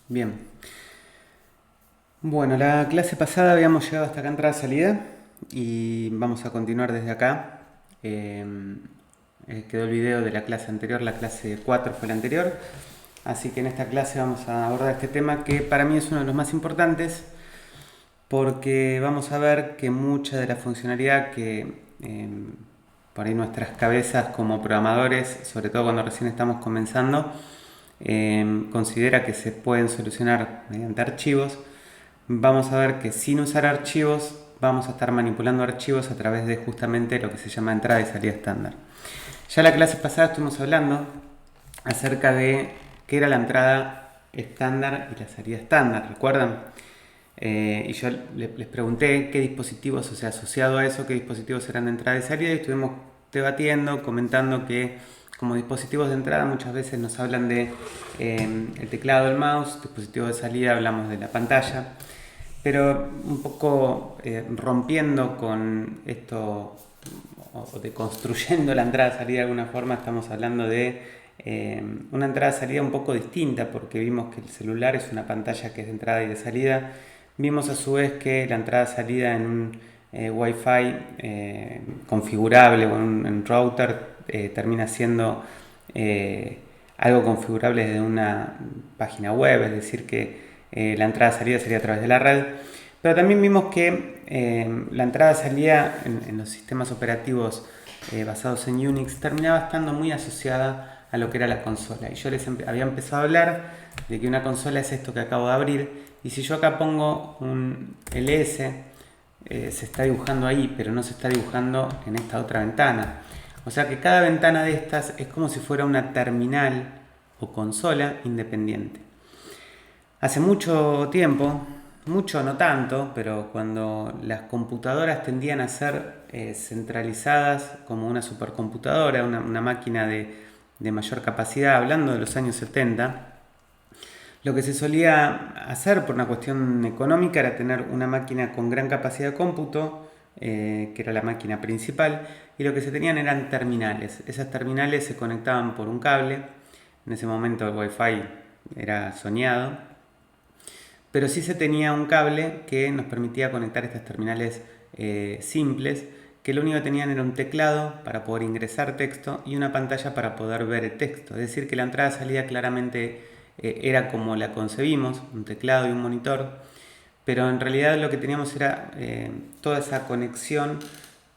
Bien. Bueno, la clase pasada habíamos llegado hasta acá entrada-salida y vamos a continuar desde acá. Eh, Quedó el video de la clase anterior, la clase 4 fue la anterior. Así que en esta clase vamos a abordar este tema que para mí es uno de los más importantes porque vamos a ver que mucha de la funcionalidad que por ahí nuestras cabezas como programadores, sobre todo cuando recién estamos comenzando, considera que se pueden solucionar mediante archivos, vamos a ver que sin usar archivos vamos a estar manipulando archivos a través de justamente lo que se llama entrada y salida estándar. Ya la clase pasada estuvimos hablando acerca de qué era la entrada estándar y la salida estándar, ¿recuerdan? Y yo les pregunté qué dispositivos, o sea, asociado a eso, qué dispositivos eran de entrada y salida, y estuvimos debatiendo, comentando que como dispositivos de entrada muchas veces nos hablan de el teclado, el mouse, dispositivos de salida hablamos de la pantalla, pero un poco rompiendo con esto o deconstruyendo la entrada-salida de alguna forma, estamos hablando de una entrada-salida un poco distinta, porque vimos que el celular es una pantalla que es de entrada y de salida. Vimos a su vez que la entrada-salida en un Wi-Fi configurable o en un router termina siendo algo configurable desde una página web, es decir que la entrada-salida sería a través de la red. Pero también vimos que la entrada-salida en los sistemas operativos basados en Unix terminaba estando muy asociada a lo que era la consola. Y yo les había empezado a hablar de que una consola es esto que acabo de abrir. Y si yo acá pongo un ls, se está dibujando ahí, pero no se está dibujando en esta otra ventana. O sea que cada ventana de estas es como si fuera una terminal o consola independiente. Hace mucho tiempo, mucho no tanto, pero cuando las computadoras tendían a ser centralizadas como una supercomputadora, una máquina de mayor capacidad, hablando de los años 70, lo que se solía hacer por una cuestión económica era tener una máquina con gran capacidad de cómputo, que era la máquina principal, y lo que se tenían eran terminales. Esas terminales se conectaban por un cable, en ese momento el Wi-Fi era soñado, pero sí se tenía un cable que nos permitía conectar estas terminales simples, que lo único que tenían era un teclado para poder ingresar texto y una pantalla para poder ver el texto. Es decir, que la entrada-salida claramente era como la concebimos, un teclado y un monitor, pero en realidad lo que teníamos era toda esa conexión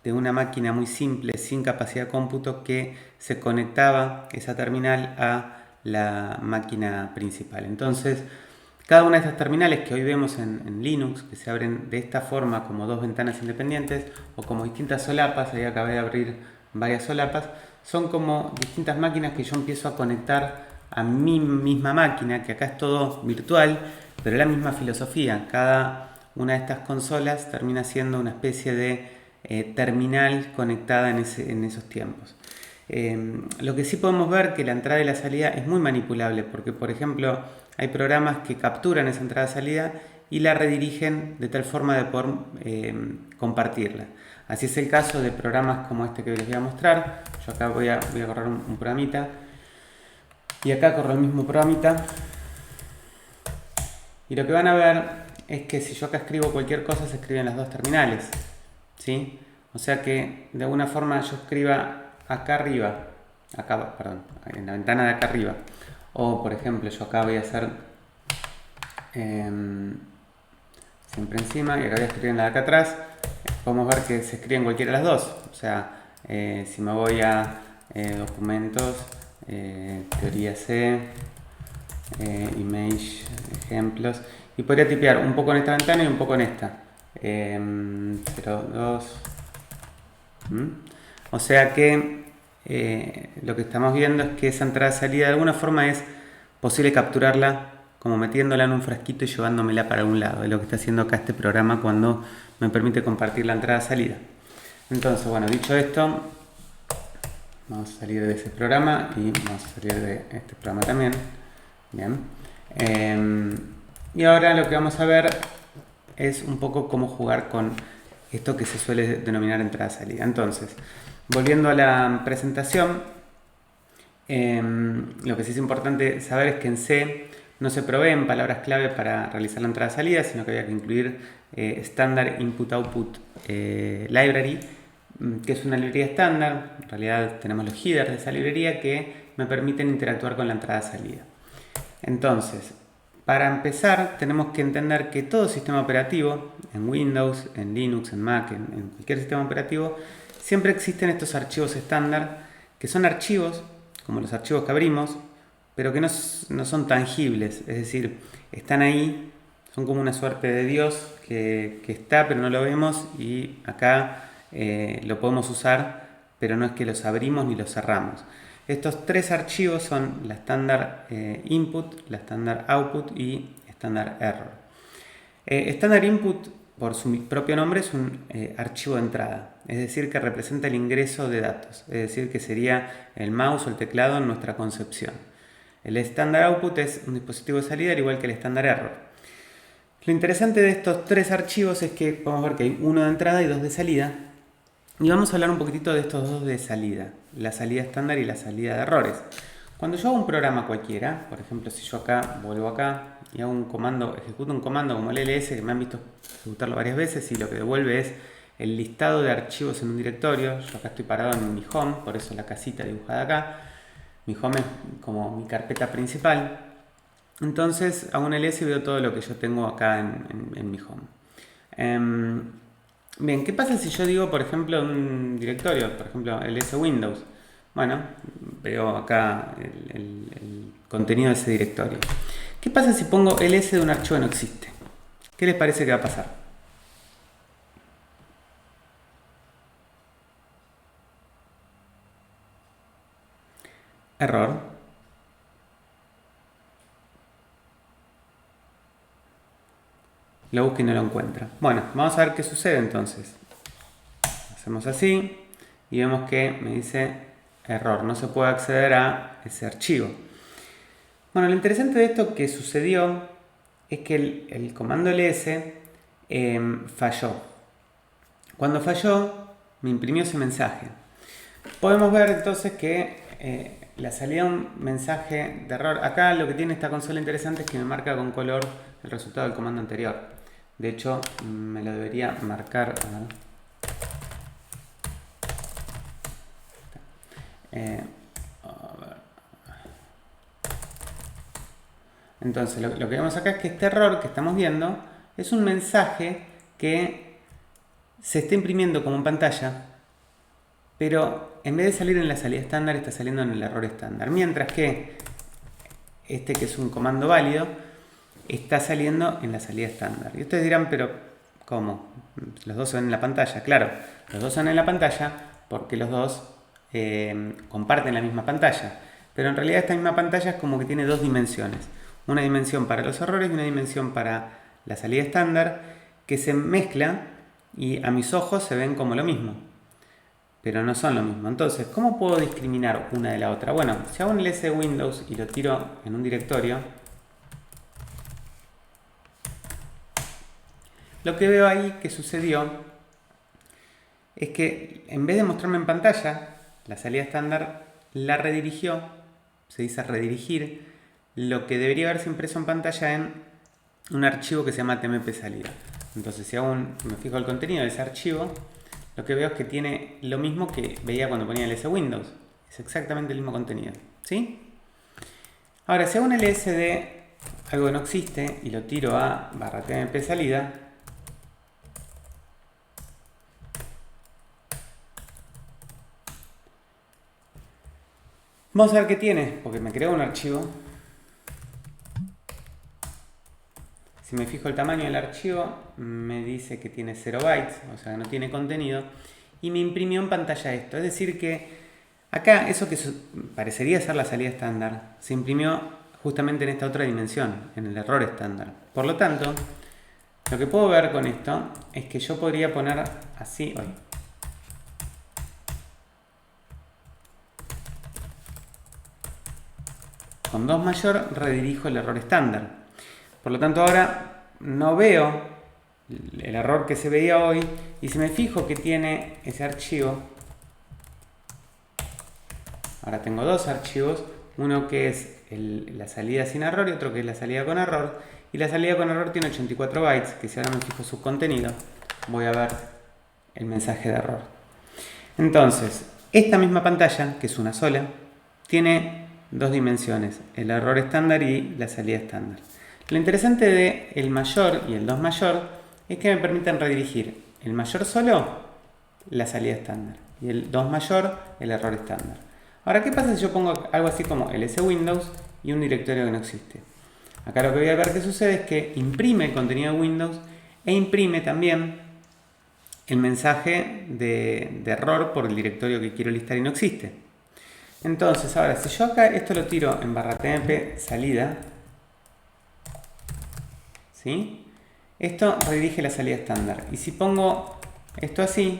de una máquina muy simple, sin capacidad de cómputo, que se conectaba esa terminal a la máquina principal. Entonces, cada una de estas terminales que hoy vemos en Linux, que se abren de esta forma como dos ventanas independientes o como distintas solapas, ahí acabé de abrir varias solapas, son como distintas máquinas que yo empiezo a conectar a mi misma máquina, que acá es todo virtual, pero es la misma filosofía. Cada una de estas consolas termina siendo una especie de terminal conectada en esos tiempos. Lo que sí podemos ver que la entrada y la salida es muy manipulable, porque por ejemplo hay programas que capturan esa entrada-salida y la redirigen de tal forma de poder compartirla. Así es el caso de programas como este que les voy a mostrar. Yo acá voy a correr un programita y acá corro el mismo programita, y lo que van a ver es que si yo acá escribo cualquier cosa se escribe en las dos terminales, ¿sí? O sea que de alguna forma yo escriba acá arriba, acá, perdón, en la ventana de acá arriba, o por ejemplo yo acá voy a hacer siempre encima y acá voy a escribir en la de acá atrás, podemos ver que se escriben cualquiera de las dos. O sea, si me voy a documentos, teoría C, image, ejemplos, y podría tipear un poco en esta ventana y un poco en esta. 02. O sea que lo que estamos viendo es que esa entrada-salida de alguna forma es posible capturarla como metiéndola en un frasquito y llevándomela para un lado. Es lo que está haciendo acá este programa cuando me permite compartir la entrada-salida. Entonces, bueno, dicho esto, vamos a salir de ese programa y vamos a salir de este programa también. Bien. Y ahora lo que vamos a ver es un poco cómo jugar con esto que se suele denominar entrada-salida. Entonces, volviendo a la presentación, lo que sí es importante saber es que en C no se proveen palabras clave para realizar la entrada-salida, sino que había que incluir Standard Input-Output Library, que es una librería estándar. En realidad tenemos los headers de esa librería que me permiten interactuar con la entrada-salida. Entonces, para empezar, tenemos que entender que todo sistema operativo, en Windows, en Linux, en Mac, en cualquier sistema operativo, siempre existen estos archivos estándar, que son archivos, como los archivos que abrimos, pero que no son tangibles, es decir, están ahí, son como una suerte de Dios que está, pero no lo vemos, y acá lo podemos usar, pero no es que los abrimos ni los cerramos. Estos tres archivos son la Standard Input, la Standard Output y Standard Error. Standard Input, por su propio nombre, es un archivo de entrada, es decir, que representa el ingreso de datos, es decir, que sería el mouse o el teclado en nuestra concepción. El Standard Output es un dispositivo de salida, al igual que el Standard Error. Lo interesante de estos tres archivos es que podemos ver que hay uno de entrada y dos de salida. Y vamos a hablar un poquitito de estos dos de salida, la salida estándar y la salida de errores. Cuando yo hago un programa cualquiera, por ejemplo, si yo acá vuelvo acá y hago un comando, ejecuto un comando como el ls, que me han visto ejecutarlo varias veces, y lo que devuelve es el listado de archivos en un directorio. Yo acá estoy parado en mi home, por eso la casita dibujada acá. Mi home es como mi carpeta principal. Entonces hago un ls y veo todo lo que yo tengo acá en mi home. Bien, ¿qué pasa si yo digo, por ejemplo, un directorio, por ejemplo, ls Windows? Bueno, veo acá el contenido de ese directorio. ¿Qué pasa si pongo ls de un archivo que no existe? ¿Qué les parece que va a pasar? Error. Lo busca y no lo encuentra. Bueno, vamos a ver qué sucede entonces. Hacemos así y vemos que me dice error, no se puede acceder a ese archivo. Bueno, lo interesante de esto que sucedió es que el comando ls falló. Cuando falló, me imprimió ese mensaje. Podemos ver entonces que la salida de un mensaje de error. Acá lo que tiene esta consola interesante es que me marca con color el resultado del comando anterior. De hecho, me lo debería marcar. Entonces, lo que vemos acá es que este error que estamos viendo es un mensaje que se está imprimiendo como en pantalla, pero en vez de salir en la salida estándar, está saliendo en el error estándar. Mientras que este, que es un comando válido, está saliendo en la salida estándar. Y ustedes dirán, pero ¿cómo? Los dos se ven en la pantalla. Claro, los dos se ven en la pantalla porque los dos comparten la misma pantalla. Pero en realidad esta misma pantalla es como que tiene dos dimensiones. Una dimensión para los errores y una dimensión para la salida estándar, que se mezcla y a mis ojos se ven como lo mismo. Pero no son lo mismo. Entonces, ¿cómo puedo discriminar una de la otra? Bueno, si hago un ls Windows y lo tiro en un directorio, lo que veo ahí que sucedió es que en vez de mostrarme en pantalla la salida estándar, la redirigió, se dice redirigir, lo que debería haberse impreso en pantalla en un archivo que se llama tmp salida. Entonces, si me fijo el contenido de ese archivo, lo que veo es que tiene lo mismo que veía cuando ponía ls Windows. Es exactamente el mismo contenido, ¿sí? Ahora, si hago un ls de algo que no existe y lo tiro a /tmp salida, vamos a ver qué tiene, porque me creó un archivo. Si me fijo el tamaño del archivo, me dice que tiene 0 bytes, o sea que no tiene contenido, y me imprimió en pantalla esto. Es decir que acá eso que parecería ser la salida estándar, se imprimió justamente en esta otra dimensión, en el error estándar. Por lo tanto, lo que puedo ver con esto es que yo podría poner así hoy. Con 2 mayor redirijo el error estándar. Por lo tanto, ahora no veo el error que se veía hoy, y si me fijo que tiene ese archivo, ahora tengo dos archivos, uno que es la salida sin error y otro que es la salida con error. Y la salida con error tiene 84 bytes, que si ahora me fijo su contenido, voy a ver el mensaje de error. Entonces, esta misma pantalla, que es una sola, tiene dos dimensiones, el error estándar y la salida estándar. Lo interesante de el mayor y el 2 mayor es que me permiten redirigir el mayor solo, la salida estándar, y el 2 mayor, el error estándar. Ahora, ¿qué pasa si yo pongo algo así como ls Windows y un directorio que no existe? Acá lo que voy a ver que sucede es que imprime el contenido de Windows e imprime también el mensaje de error por el directorio que quiero listar y no existe. Entonces, ahora, si yo acá esto lo tiro en /tmp salida, ¿sí? Esto redirige la salida estándar. Y si pongo esto así,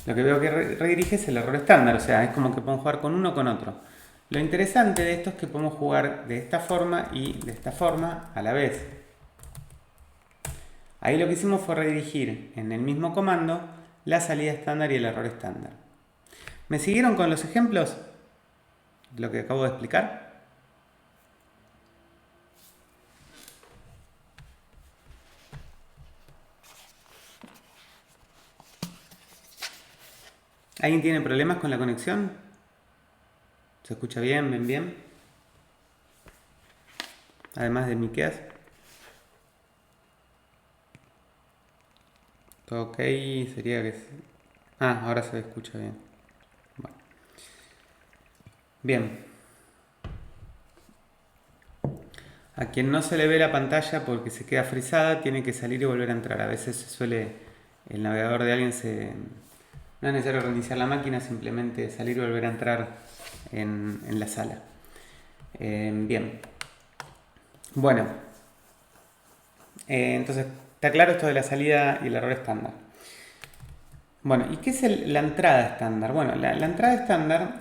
lo que veo que redirige es el error estándar. O sea, es como que podemos jugar con uno o con otro. Lo interesante de esto es que podemos jugar de esta forma y de esta forma a la vez. Ahí lo que hicimos fue redirigir en el mismo comando la salida estándar y el error estándar. ¿Me siguieron con los ejemplos? Lo que acabo de explicar. ¿Alguien tiene problemas con la conexión? ¿Se escucha bien? ¿Ven bien? Además de miqueas. ¿Todo ok? Sería que... Ah, ahora se escucha bien. Bueno. Bien. A quien no se le ve la pantalla porque se queda frisada, tiene que salir y volver a entrar. A veces el navegador de alguien no es necesario reiniciar la máquina, simplemente salir y volver a entrar en la sala. Bien. Bueno. Entonces, está claro esto de la salida y el error estándar. Bueno, ¿y qué es la entrada estándar? Bueno, la entrada estándar,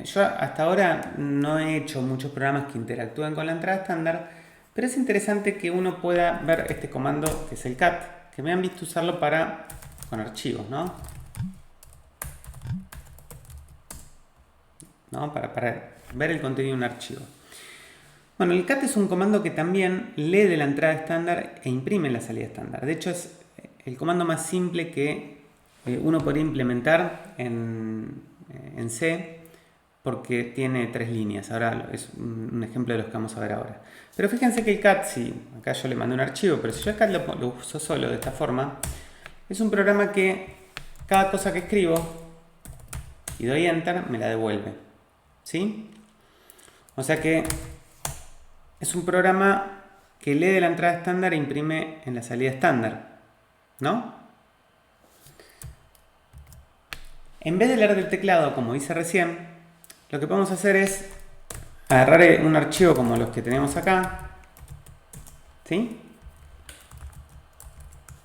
yo hasta ahora no he hecho muchos programas que interactúen con la entrada estándar, pero es interesante que uno pueda ver este comando que es el cat, que me han visto usarlo con archivos, ¿no? Para ver el contenido de un archivo. Bueno, el cat es un comando que también lee de la entrada estándar e imprime la salida estándar. De hecho, es el comando más simple que uno podría implementar en C, porque tiene 3 líneas. Ahora es un ejemplo de los que vamos a ver ahora. Pero fíjense que el cat, acá yo le mandé un archivo, pero si yo el cat lo uso solo de esta forma, es un programa que cada cosa que escribo y doy enter me la devuelve. ¿Sí? O sea que es un programa que lee de la entrada estándar e imprime en la salida estándar, ¿no? En vez de leer del teclado, como hice recién, lo que podemos hacer es agarrar un archivo como los que tenemos acá, ¿sí?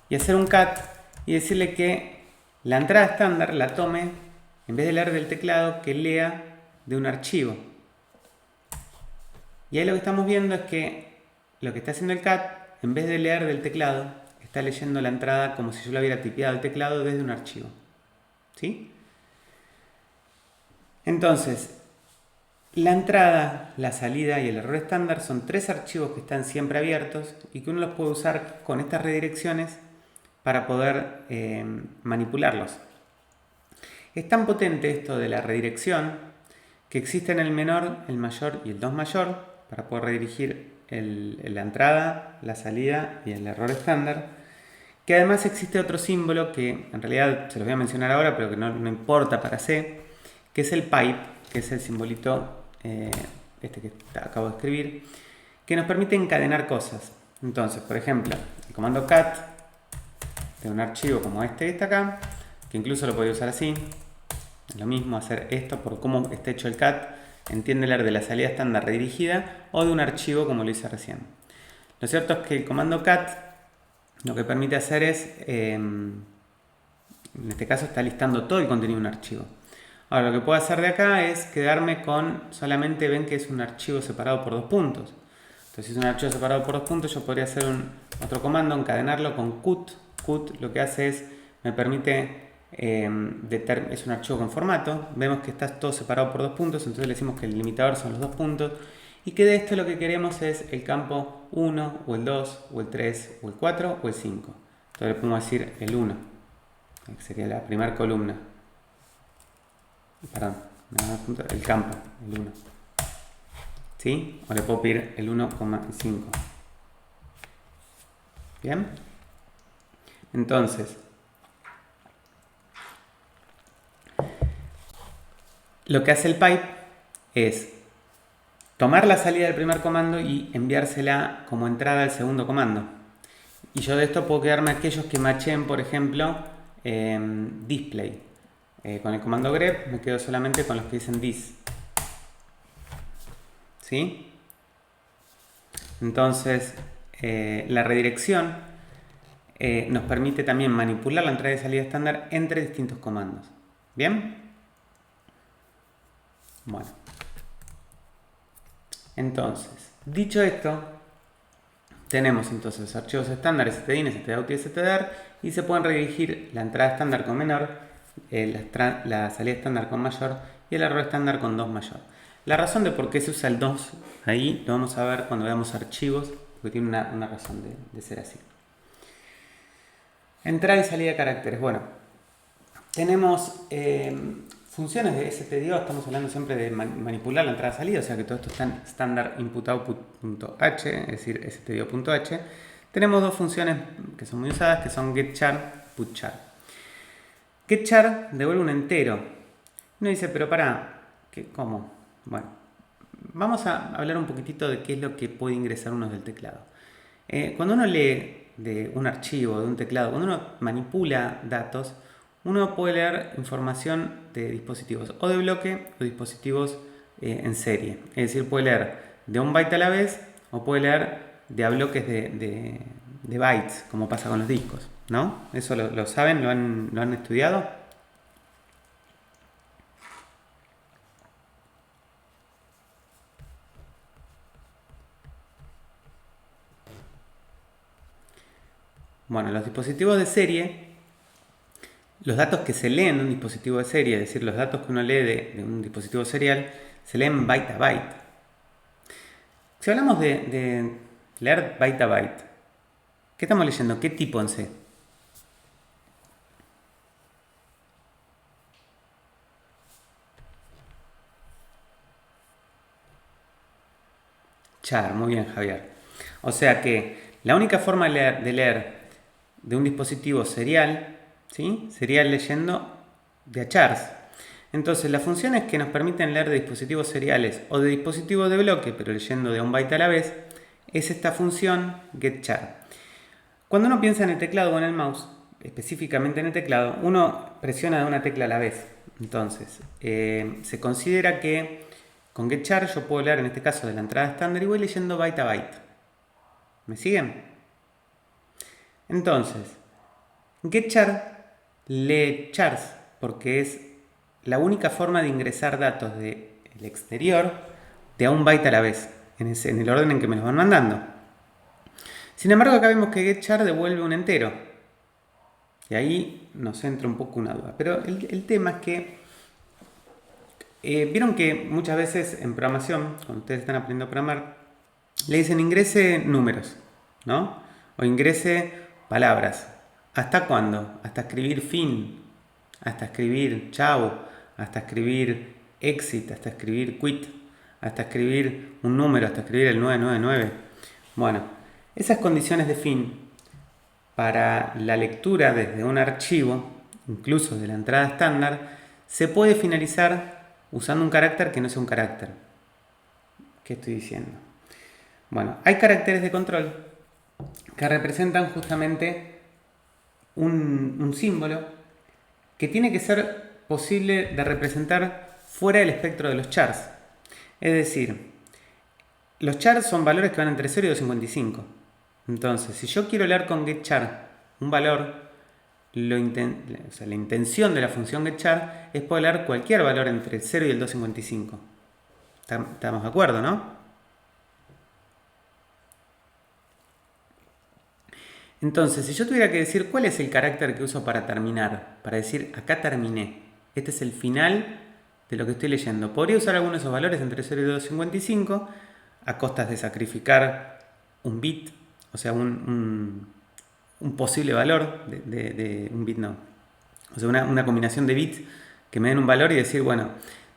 Y hacer un cat y decirle que la entrada estándar la tome, en vez de leer del teclado, que lea de un archivo. Y ahí lo que estamos viendo es que lo que está haciendo el cat, en vez de leer del teclado, está leyendo la entrada como si yo la hubiera tipeado al teclado desde un archivo. ¿Sí? Entonces, la entrada, la salida y el error estándar son 3 archivos que están siempre abiertos y que uno los puede usar con estas redirecciones para poder manipularlos. Es tan potente esto de la redirección que existen el menor, el mayor y el 2 mayor para poder redirigir la entrada, la salida y el error estándar. Que además existe otro símbolo que en realidad se los voy a mencionar ahora, pero que no importa para C, que es el pipe, que es el simbolito este que acabo de escribir, que nos permite encadenar cosas. Entonces, por ejemplo, el comando cat de un archivo como este que está acá, que incluso lo podría usar así, es lo mismo hacer esto por cómo está hecho el cat, entiende leer de la salida estándar redirigida o de un archivo como lo hice recién. Lo cierto es que el comando cat lo que permite hacer es, en este caso está listando todo el contenido de un archivo. Ahora lo que puedo hacer de acá es quedarme con, solamente ven que es un archivo separado por 2 puntos. Entonces si es un archivo separado por 2 puntos yo podría hacer otro comando, encadenarlo con cut. Cut lo que hace es, me permite es un archivo con formato. Vemos que está todo separado por 2 puntos, entonces le decimos que el limitador son los 2 puntos y que de esto lo que queremos es el campo 1 o el 2 o el 3 o el 4 o el 5. Entonces le podemos decir el 1, que sería la primera columna. Perdón, el campo, el 1. ¿Sí? O le puedo pedir el 1,5. ¿Bien? Entonces, lo que hace el pipe es tomar la salida del primer comando y enviársela como entrada al segundo comando. Y yo de esto puedo quedarme aquellos que machen, por ejemplo, display. Con el comando grep me quedo solamente con los que dicen dis. ¿Sí? Entonces, la redirección nos permite también manipular la entrada y salida estándar entre distintos comandos. ¿Bien? Bueno. Entonces, dicho esto, tenemos entonces los archivos estándar stdin, stdout y stdir y se pueden redirigir la entrada estándar con menor, la salida estándar con mayor y el error estándar con 2 mayor. La razón de por qué se usa el 2 ahí lo vamos a ver cuando veamos archivos, porque tiene una razón de ser así. Entrada y salida de caracteres. Bueno, tenemos funciones de stdio, estamos hablando siempre de manipular la entrada y salida, o sea que todo esto está en standard input-output.h, es decir, stdio.h. Tenemos dos funciones que son muy usadas, que son getChar, putChar. GetChar devuelve un entero. Uno dice, pero ¿cómo? Bueno, vamos a hablar un poquitito de qué es lo que puede ingresar uno del teclado. Cuando uno lee de un archivo, de un teclado, cuando uno manipula datos, uno puede leer información de dispositivos o de bloque o dispositivos en serie. Es decir, puede leer de un byte a la vez o puede leer de a bloques de bytes, como pasa con los discos, ¿no? ¿Eso lo saben? ¿Lo han estudiado? Bueno, los dispositivos de serie, los datos que se leen de un dispositivo de serie, es decir, los datos que uno lee de un dispositivo serial, se leen byte a byte. Si hablamos de leer byte a byte, ¿qué estamos leyendo? ¿Qué tipo en C? Char, muy bien, Javier. O sea que la única forma de leer de un dispositivo serial, ¿sí?, sería leyendo de a chars. Entonces, las funciones que nos permiten leer de dispositivos seriales o de dispositivos de bloque, pero leyendo de un byte a la vez, es esta función getChar. Cuando uno piensa en el teclado o en el mouse, específicamente en el teclado, uno presiona de una tecla a la vez. Entonces, se considera que con getChar yo puedo leer, en este caso, de la entrada estándar y voy leyendo byte a byte. ¿Me siguen? Entonces, getChar lee chars porque es la única forma de ingresar datos del exterior de a un byte a la vez, en el orden en que me los van mandando. Sin embargo, acá vemos que getChar devuelve un entero. Y ahí nos entra un poco una duda. Pero el tema es que vieron que muchas veces en programación, cuando ustedes están aprendiendo a programar, le dicen ingrese números, ¿no? O ingrese palabras. ¿Hasta cuándo? Hasta escribir fin, hasta escribir chau, hasta escribir exit, hasta escribir quit, hasta escribir un número, hasta escribir el 999. Bueno, esas condiciones de fin para la lectura desde un archivo, incluso de la entrada estándar, se puede finalizar usando un carácter que no sea un carácter. ¿Qué estoy diciendo? Bueno, hay caracteres de control que representan justamente un símbolo que tiene que ser posible de representar fuera del espectro de los chars. Es decir, los chars son valores que van entre 0 y 255. Entonces, si yo quiero leer con getChar un valor, la intención de la función getChar es poder leer cualquier valor entre el 0 y el 255. ¿Estamos de acuerdo, no? Entonces, si yo tuviera que decir cuál es el carácter que uso para terminar, para decir acá terminé, este es el final de lo que estoy leyendo, podría usar algunos de esos valores entre 0 y 255 a costas de sacrificar un bit, o sea, un posible valor de un bit no, o sea, una combinación de bits que me den un valor y decir, bueno,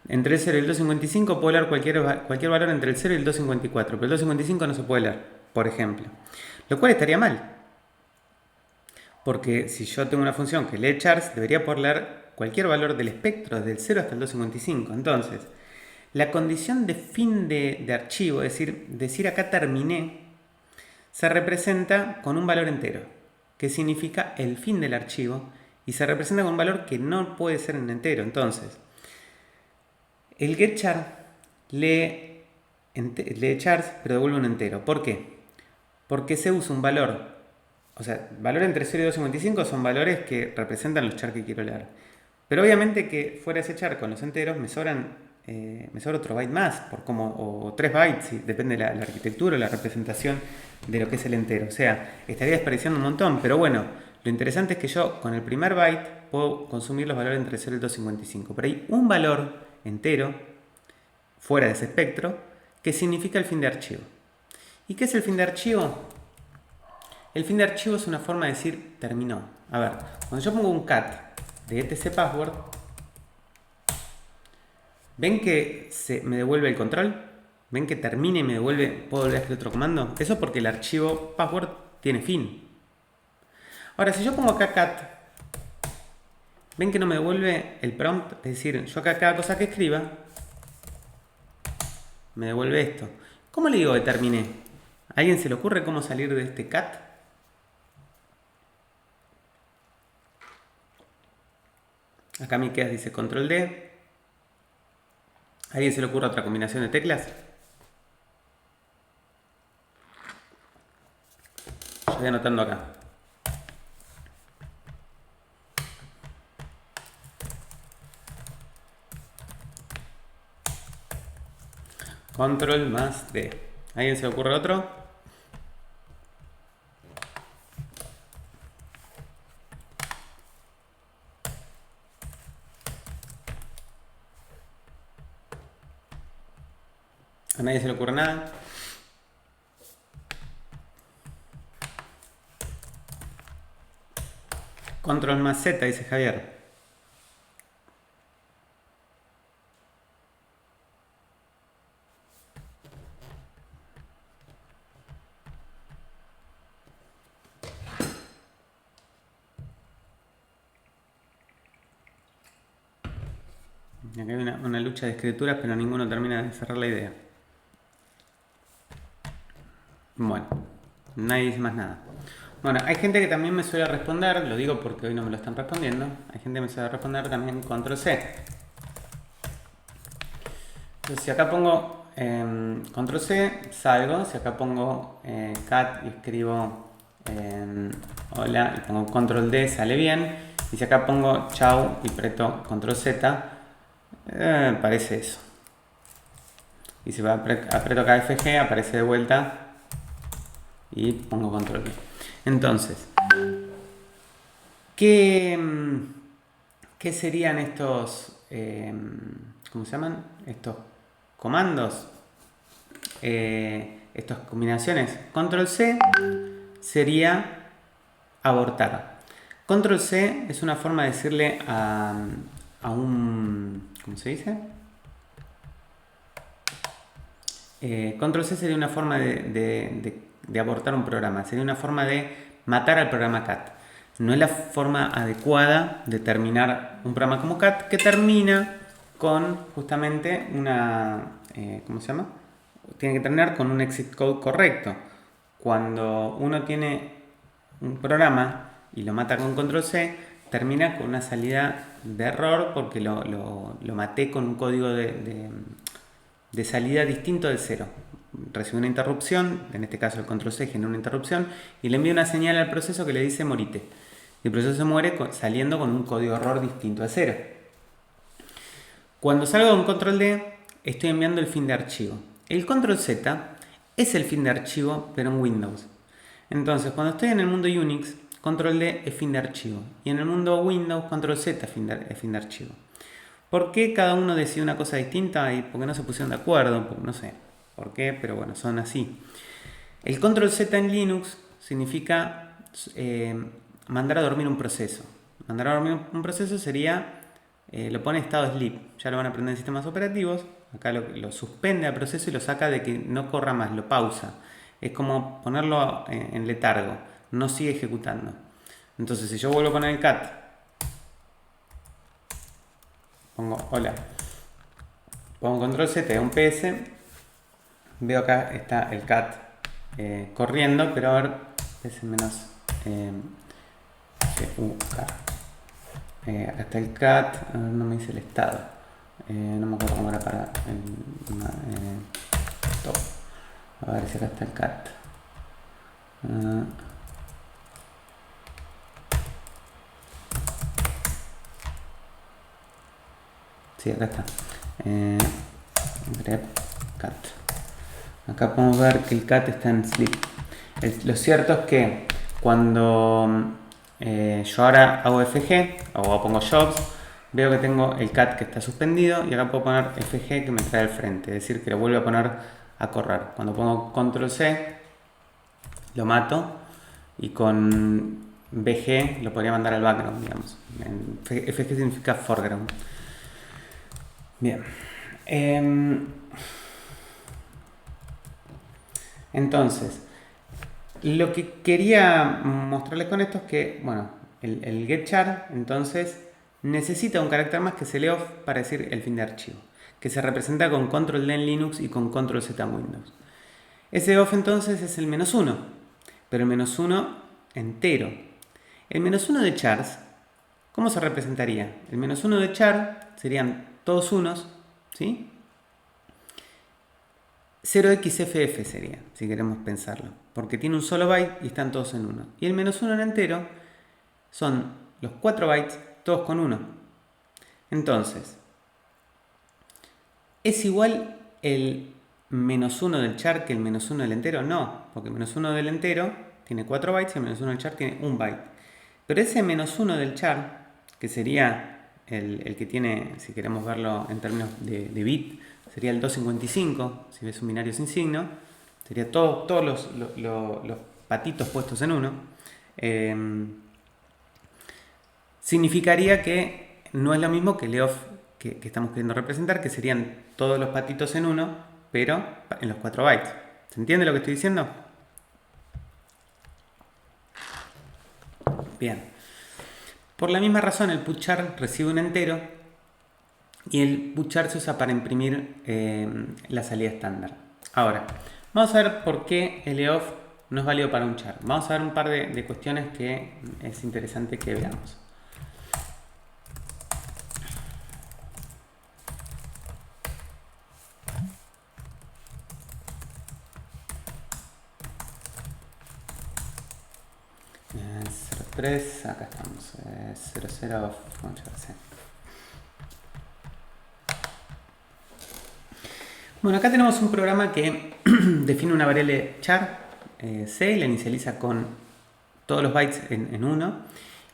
entre el 0 y el 255 puedo leer cualquier valor entre el 0 y el 254, pero el 255 no se puede leer, por ejemplo. Lo cual estaría mal, porque si yo tengo una función que lee chars, debería poder leer cualquier valor del espectro, desde el 0 hasta el 255. Entonces, la condición de fin de archivo, es decir acá terminé, se representa con un valor entero, que significa el fin del archivo, y se representa con un valor que no puede ser en entero. Entonces, el getChar lee chars, pero devuelve un entero. ¿Por qué? Porque se usa un valor, o sea, valor entre 0 y 255 son valores que representan los chars que quiero leer. Pero obviamente que fuera ese char con los enteros me sobra otro byte más, o 3 bytes, si depende de la arquitectura o la representación de lo que es el entero. O sea, estaría desperdiciando un montón, pero bueno, lo interesante es que yo con el primer byte puedo consumir los valores entre 0 y 255. Pero hay un valor entero fuera de ese espectro que significa el fin de archivo. ¿Y qué es el fin de archivo? El fin de archivo es una forma de decir terminó. A ver, cuando yo pongo un cat de etc password, ¿ven que me devuelve el control? ¿Ven que termina y me devuelve, puedo volver a escribir otro comando? Eso porque el archivo password tiene fin. Ahora, si yo pongo acá cat, ¿ven que no me devuelve el prompt? Es decir, yo acá cada cosa que escriba, me devuelve esto. ¿Cómo le digo que terminé? ¿A alguien se le ocurre cómo salir de este cat? Acá mi quedas dice control D. ¿A alguien se le ocurre otra combinación de teclas? Yo voy anotando acá. Control más D. ¿A alguien se le ocurre otro? ¿A nadie se le ocurre nada? Control más Z, dice Javier. Acá hay una lucha de escrituras, pero ninguno termina de cerrar la idea. Bueno, nadie dice más nada. Bueno, hay gente que también me suele responder, lo digo porque hoy no me lo están respondiendo. Hay gente que me suele responder también control C. Entonces, si acá pongo control C, salgo. Si acá pongo cat y escribo hola y pongo control D, sale bien. Y si acá pongo chau y aprieto control Z, parece eso. Y si aprieto KFG, aparece de vuelta y pongo control B. Entonces, ¿qué serían estos, ¿cómo se llaman? Estos comandos, estas combinaciones? Control C sería abortar. Control C es una forma de decirle a un, ¿cómo se dice? Control C sería una forma de abortar un programa, sería una forma de matar al programa cat. No es la forma adecuada de terminar un programa como cat, que termina con justamente una, ¿cómo se llama? Tiene que terminar con un exit code correcto. Cuando uno tiene un programa y lo mata con control C, termina con una salida de error porque lo maté con un código de salida distinto del 0. Recibe una interrupción, en este caso el control C genera una interrupción y le envía una señal al proceso que le dice morite. El proceso se muere saliendo con un código error distinto a 0. Cuando salgo con control D, estoy enviando el fin de archivo. El control Z es el fin de archivo, pero en Windows. Entonces, cuando estoy en el mundo Unix, control D es fin de archivo. Y en el mundo Windows, control Z es fin de archivo. ¿Por qué cada uno decide una cosa distinta? Y por qué no se pusieron de acuerdo, no sé por qué, pero bueno, son así. El control Z en Linux significa mandar a dormir un proceso. Mandar a dormir un proceso sería, lo pone en estado sleep, ya lo van a aprender en sistemas operativos, acá lo suspende al proceso y lo saca de que no corra más, lo pausa. Es como ponerlo en letargo, no sigue ejecutando. Entonces si yo vuelvo a poner el cat, pongo hola, pongo control Z, un PS, veo acá está el cat corriendo, pero a ver, PS menos acá está el cat, no me dice el estado, no me acuerdo cómo era para top. A ver si acá está el cat. Sí, acá está. Grep cat. Acá podemos ver que el cat está en sleep. Lo cierto es que cuando yo ahora hago FG o pongo jobs, veo que tengo el cat que está suspendido y acá puedo poner FG que me trae al frente, es decir, que lo vuelvo a poner a correr. Cuando pongo control C, lo mato y con BG lo podría mandar al background, digamos. FG significa foreground. Bien. Entonces, lo que quería mostrarles con esto es que, bueno, el getChar entonces necesita un carácter más que es el EOF para decir el fin de archivo, que se representa con control D en Linux y con control Z en Windows. Ese EOF entonces es el -1, pero el -1 entero. El -1 de chars, ¿cómo se representaría? El -1 de char serían todos unos, ¿sí? 0xFF sería, si queremos pensarlo, porque tiene un solo byte y están todos en 1. Y el -1 en entero son los 4 bytes, todos con 1. Entonces, ¿es igual el -1 del char que el -1 del entero? No, porque el -1 del entero tiene 4 bytes y el -1 del char tiene 1 byte. Pero ese -1 del char, que sería el que tiene, si queremos verlo en términos de bit, sería el 255, si ves un binario sin signo, sería todos los patitos puestos en 1. Significaría que no es lo mismo que el EOF que estamos queriendo representar, que serían todos los patitos en 1, pero en los 4 bytes. ¿Se entiende lo que estoy diciendo? Bien. Por la misma razón, el putchar recibe un entero y el putchar se usa para imprimir la salida estándar. Ahora, vamos a ver por qué el EOF no es válido para un char. Vamos a ver un par de cuestiones que es interesante que veamos. Acá estamos, 00, bueno, acá tenemos un programa que define una variable char, C, y la inicializa con todos los bytes en 1,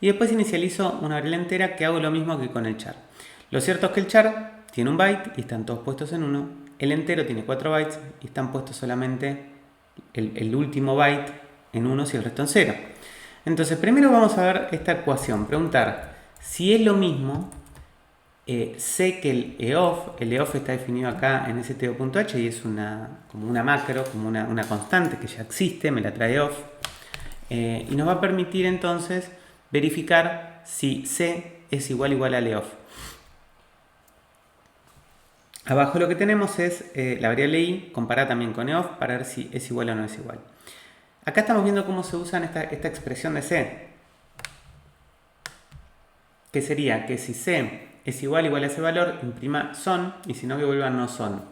y después inicializo una variable entera que hago lo mismo que con el char. Lo cierto es que el char tiene un byte y están todos puestos en 1, el entero tiene 4 bytes y están puestos solamente el último byte en 1 y el resto en 0. Entonces, primero vamos a ver esta ecuación, preguntar si es lo mismo. Sé que el EOF está definido acá en sto.h y es como una macro, como una constante que ya existe, me la trae EOF, y nos va a permitir entonces verificar si C es igual al EOF. Abajo lo que tenemos es la variable i comparada también con EOF para ver si es igual o no es igual. Acá estamos viendo cómo se usa esta expresión de C, que sería que si C es igual a ese valor, imprima son, y si no, que vuelva no son.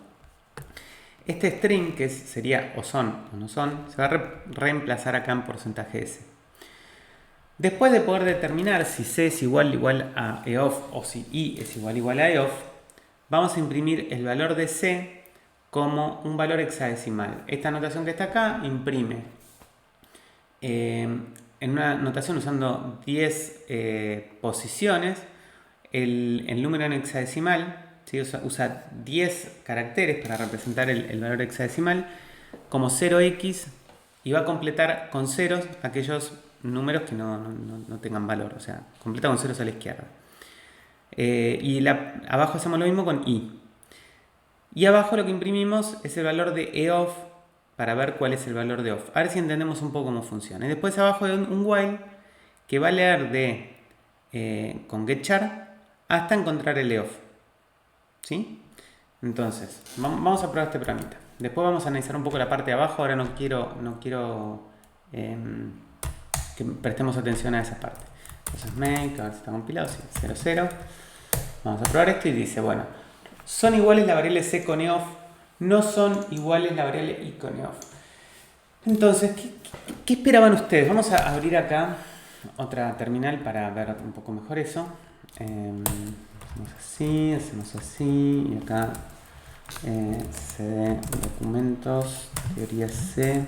Este string, que sería o son o no son, se va a reemplazar acá en porcentaje S. Después de poder determinar si C es igual a EOF o si I es igual a EOF, vamos a imprimir el valor de C como un valor hexadecimal. Esta anotación que está acá imprime en una notación usando 10 posiciones, el número en hexadecimal, ¿sí? usa 10 caracteres para representar el valor hexadecimal como 0x y va a completar con ceros aquellos números que no tengan valor, o sea, completa con ceros a la izquierda. Abajo hacemos lo mismo con i. Y abajo lo que imprimimos es el valor de eof para ver cuál es el valor de off. A ver si entendemos un poco cómo funciona. Y después abajo hay un while que va a leer con getchar hasta encontrar el eof. ¿Sí? Entonces, vamos a probar este programita. Después vamos a analizar un poco la parte de abajo. Ahora no quiero que prestemos atención a esa parte. Entonces make, a ver si está compilado, sí, 0, 0. Vamos a probar esto y dice, bueno, son iguales la variable c con eof, no son iguales la variable i con eof. Entonces, ¿qué esperaban ustedes? Vamos a abrir acá otra terminal para ver un poco mejor eso. Hacemos así, y acá cd documentos, teoría C.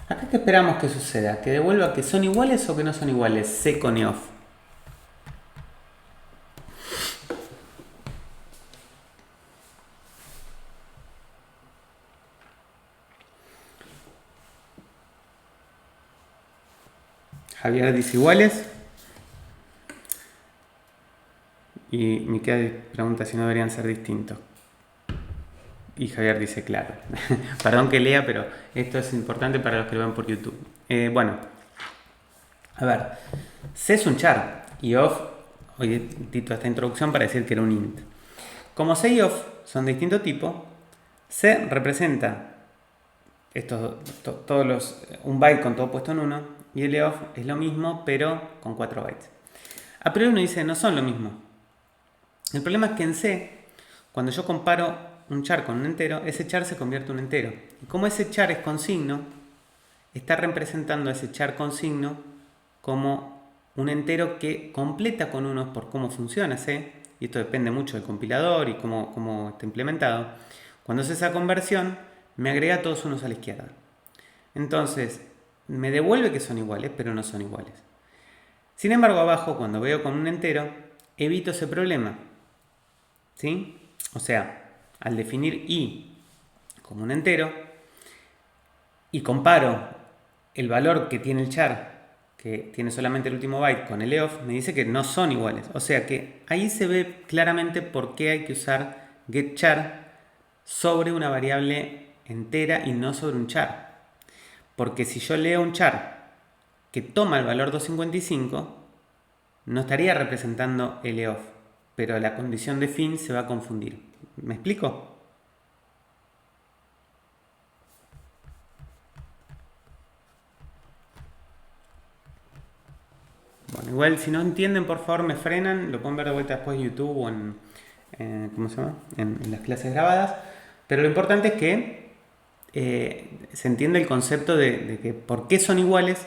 Acá qué esperamos que suceda, que devuelva que son iguales o que no son iguales, C con eof. Javier dice iguales. Y Miquel pregunta si no deberían ser distintos. Y Javier dice claro. Perdón que lea, pero esto es importante para los que lo ven por YouTube. Bueno, a ver. C es un char y off, hoy tito esta introducción para decir que era un int. Como C y off son de distinto tipo, C representa un byte con todo puesto en 1 y el off es lo mismo pero con 4 bytes. A priori uno dice no son lo mismo. El problema es que en C, cuando yo comparo un char con un entero, ese char se convierte en un entero. Y como ese char es con signo, está representando a ese char con signo como un entero que completa con unos por cómo funciona C, y esto depende mucho del compilador y cómo está implementado. Cuando hace esa conversión, me agrega todos unos a la izquierda. Entonces, me devuelve que son iguales, pero no son iguales. Sin embargo, abajo, cuando veo con un entero, evito ese problema. ¿Sí? O sea, al definir i como un entero y comparo el valor que tiene el char, que tiene solamente el último byte, con el eof, me dice que no son iguales. O sea que ahí se ve claramente por qué hay que usar getChar sobre una variable entera y no sobre un char. Porque si yo leo un char que toma el valor 255, no estaría representando el eof, pero la condición de fin se va a confundir. ¿Me explico? Bueno, igual si no entienden, por favor me frenan, lo pueden ver de vuelta después en YouTube o ¿cómo se llama? En las clases grabadas. Pero lo importante es que se entiende el concepto de que por qué son iguales,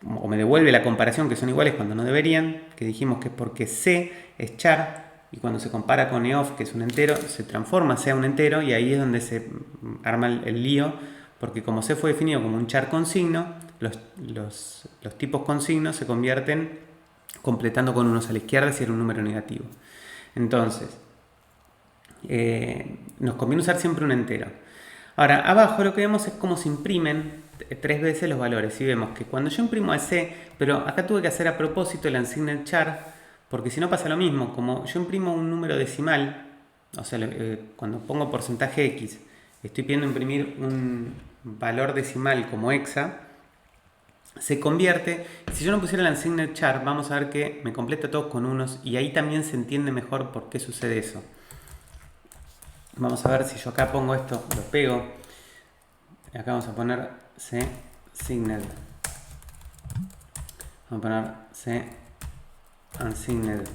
o me devuelve la comparación que son iguales cuando no deberían, que dijimos que es porque C es char, y cuando se compara con eof, que es un entero, se transforma C a un entero, y ahí es donde se arma el lío, porque como C fue definido como un char con signo, los tipos con signo se convierten completando con unos a la izquierda si era un número negativo. Entonces, nos conviene usar siempre un entero. Ahora, abajo lo que vemos es cómo se imprimen 3 veces los valores. Y vemos que cuando yo imprimo a C, pero acá tuve que hacer a propósito el unsigned char, porque si no pasa lo mismo. Como yo imprimo un número decimal, o sea, cuando pongo porcentaje X, estoy pidiendo imprimir un valor decimal como hexa, se convierte. Si yo no pusiera el unsigned char, vamos a ver que me completa todo con unos, y ahí también se entiende mejor por qué sucede eso. Vamos a ver si yo acá pongo esto, lo pego. Acá vamos a poner C signed. Vamos a poner C unsigned.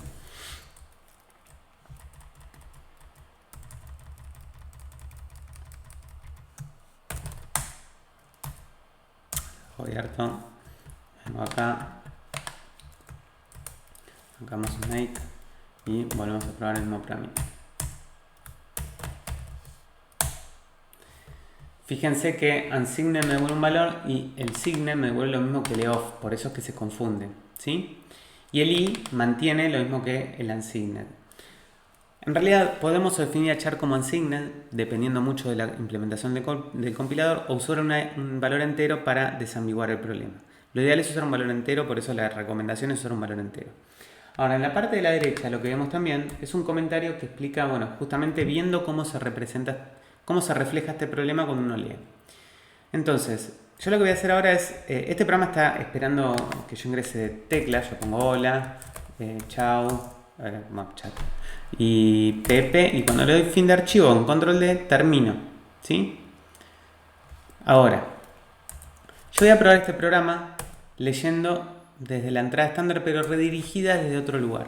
Abierto. Vengo acá. Sacamos make y volvemos a probar el mismo programita. Fíjense que unsigned me devuelve un valor y el signed me devuelve lo mismo que el off, por eso es que se confunde, ¿sí? Y el i mantiene lo mismo que el unsigned. En realidad podemos definir a char como unsigned dependiendo mucho de la implementación del compilador o usar un valor entero para desambiguar el problema. Lo ideal es usar un valor entero, por eso la recomendación es usar un valor entero. Ahora, en la parte de la derecha lo que vemos también es un comentario que explica, bueno, justamente viendo cómo se representa, cómo se refleja este problema cuando uno lee. Entonces, yo lo que voy a hacer ahora es, este programa está esperando que yo ingrese teclas, yo pongo hola, chao, chat, y Pepe, y cuando le doy fin de archivo en control D, termino, ¿sí? Ahora, yo voy a probar este programa leyendo desde la entrada estándar, pero redirigida desde otro lugar.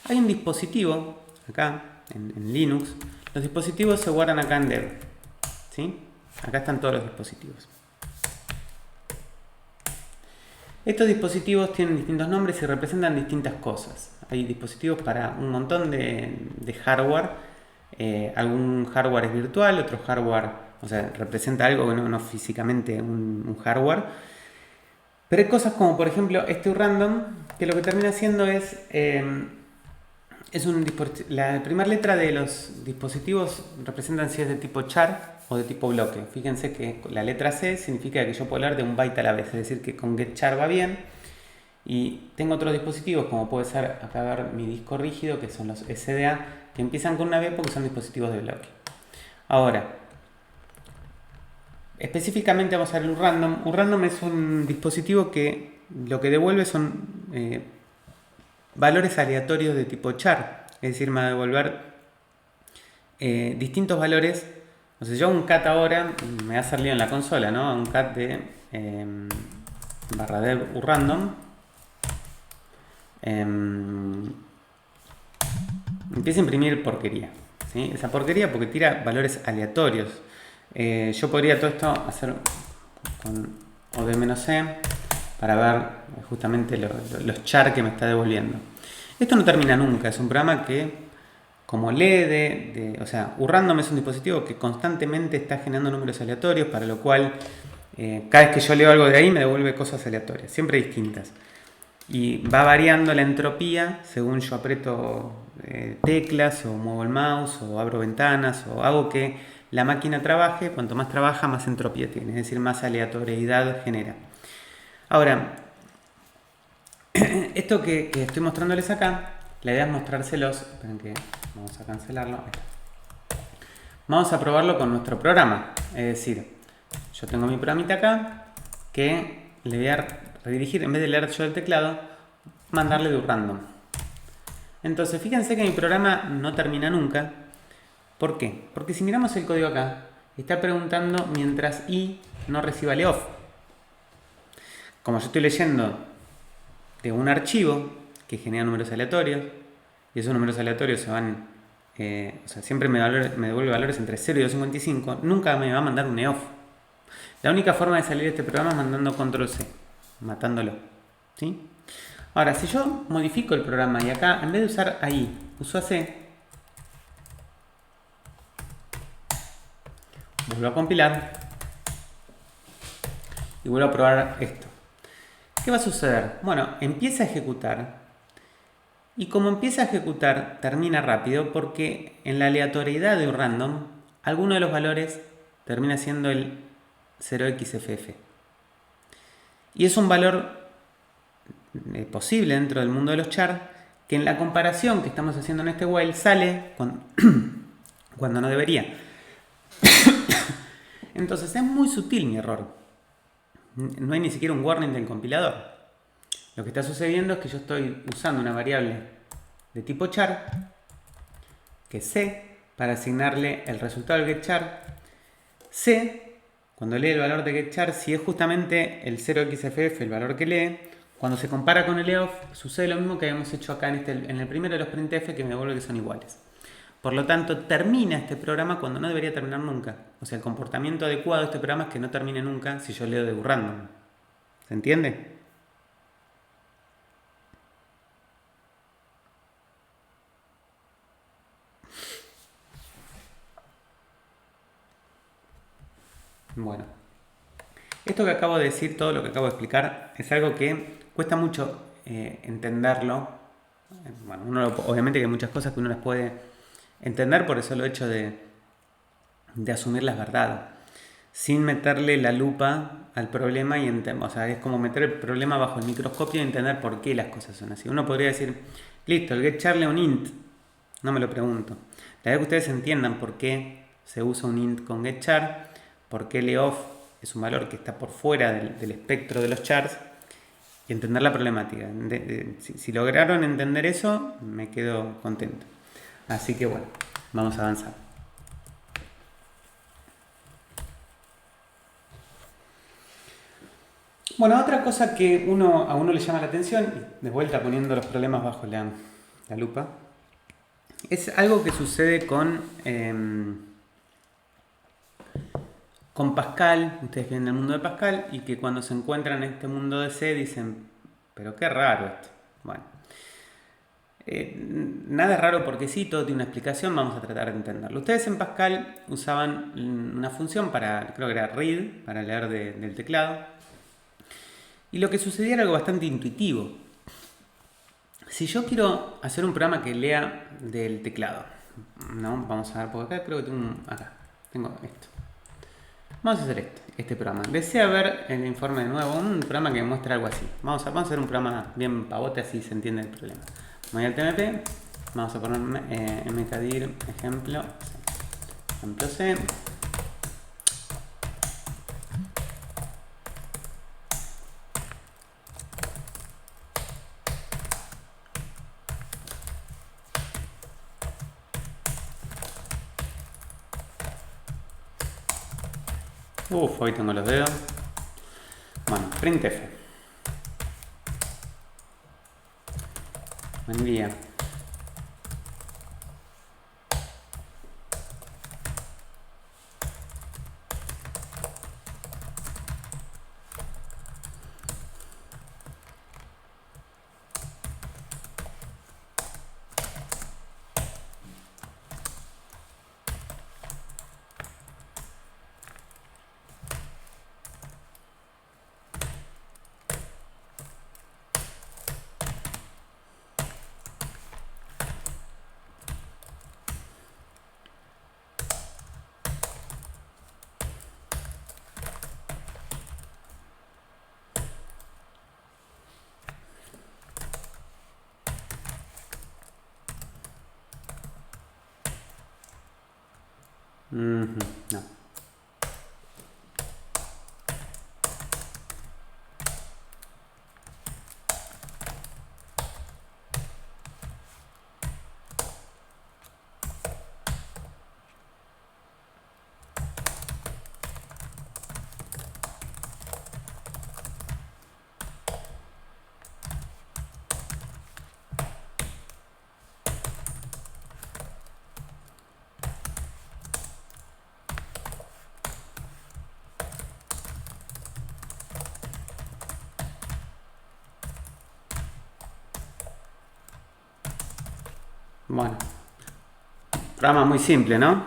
Hay un dispositivo, acá, en Linux, los dispositivos se guardan acá en dev, ¿sí? Acá están todos los dispositivos. Estos dispositivos tienen distintos nombres y representan distintas cosas. Hay dispositivos para un montón de hardware. Algún hardware es virtual, otro hardware, o sea, representa algo que no físicamente un hardware. Pero hay cosas como, por ejemplo, este random, que lo que termina haciendo es la primera letra de los dispositivos representan si es de tipo char o de tipo bloque. Fíjense que la letra C significa que yo puedo hablar de un byte a la vez, es decir, que con getchar va bien. Y tengo otros dispositivos, como puede ser acá ver mi disco rígido, que son los SDA, que empiezan con una B porque son dispositivos de bloque. Ahora, específicamente vamos a ver un random. Un random es un dispositivo que lo que devuelve son valores aleatorios de tipo char, es decir, me va a devolver distintos valores. O sea, yo hago un cat ahora, me va a salir en la consola, ¿no? Un cat de barra dev urrandom. Empieza a imprimir porquería, ¿sí? Esa porquería porque tira valores aleatorios. Yo podría todo esto hacer con OD-C para ver justamente los char que me está devolviendo. Esto no termina nunca, es un programa que como lee o sea, urrandom es un dispositivo que constantemente está generando números aleatorios, para lo cual cada vez que yo leo algo de ahí me devuelve cosas aleatorias, siempre distintas. Y va variando la entropía según yo aprieto teclas o muevo el mouse o abro ventanas o hago que la máquina trabaje. Cuanto más trabaja, más entropía tiene, es decir, más aleatoriedad genera. Ahora, esto que estoy mostrándoles acá, la idea es mostrárselos. Esperen que vamos a cancelarlo. Vamos a probarlo con nuestro programa. Es decir, yo tengo mi programita acá que le voy a redirigir, en vez de leer yo el teclado, mandarle de random. Entonces, fíjense que mi programa no termina nunca. ¿Por qué? Porque si miramos el código acá, está preguntando mientras i no reciba el off. Como yo estoy leyendo de un archivo que genera números aleatorios, y esos números aleatorios se van, o sea, siempre me devuelve valores entre 0 y 255, nunca me va a mandar un eof. La única forma de salir de este programa es mandando control C, matándolo, ¿sí? Ahora, si yo modifico el programa y acá, en vez de usar ahí, uso AC, vuelvo a compilar y vuelvo a probar esto. ¿Qué va a suceder? Bueno, empieza a ejecutar y como empieza a ejecutar, termina rápido porque en la aleatoriedad de un random, alguno de los valores termina siendo el 0xff. Y es un valor posible dentro del mundo de los char que en la comparación que estamos haciendo en este while sale cuando no debería. Entonces es muy sutil mi error. No hay ni siquiera un warning del compilador. Lo que está sucediendo es que yo estoy usando una variable de tipo char, que es C, para asignarle el resultado del getChar. C, cuando lee el valor de getChar, si es justamente el 0xff el valor que lee, cuando se compara con el eof, sucede lo mismo que habíamos hecho acá en el primero de los printf, que me devuelve que son iguales. Por lo tanto, termina este programa cuando no debería terminar nunca. O sea, el comportamiento adecuado de este programa es que no termine nunca si yo leo de random. ¿Se entiende? Bueno, esto que acabo de decir, todo lo que acabo de explicar, es algo que cuesta mucho entenderlo. Bueno, obviamente que hay muchas cosas que uno las puede entender por el solo hecho de asumir las verdades, sin meterle la lupa al problema y o sea, es como meter el problema bajo el microscopio y entender por qué las cosas son así. Uno podría decir, listo, el getChar un int, no me lo pregunto. La idea es que ustedes entiendan por qué se usa un int con getChar, por qué leoff es un valor que está por fuera del espectro de los chars y entender la problemática. Si lograron entender eso, me quedo contento. Así que bueno, vamos a avanzar. Bueno, otra cosa que a uno le llama la atención, de vuelta poniendo los problemas bajo la lupa, es algo que sucede con Pascal. Ustedes vienen del mundo de Pascal y que cuando se encuentran en este mundo de C dicen, pero qué raro esto. Bueno, nada es raro porque sí, todo tiene una explicación, vamos a tratar de entenderlo. Ustedes en Pascal usaban una función para, creo que era read, para leer del teclado. Y lo que sucedía era algo bastante intuitivo. Si yo quiero hacer un programa que lea del teclado, ¿no? Vamos a ver, porque acá creo que tengo esto. Vamos a hacer este programa. Desea ver el informe de nuevo, un programa que muestre algo así. Vamos a hacer un programa bien pavote, así se entiende el problema. Voy al TMP, vamos a poner mkdir ejemplo C. Hoy tengo los dedos. Bueno, printf. Buen día. No. Bueno, programa muy simple, ¿no?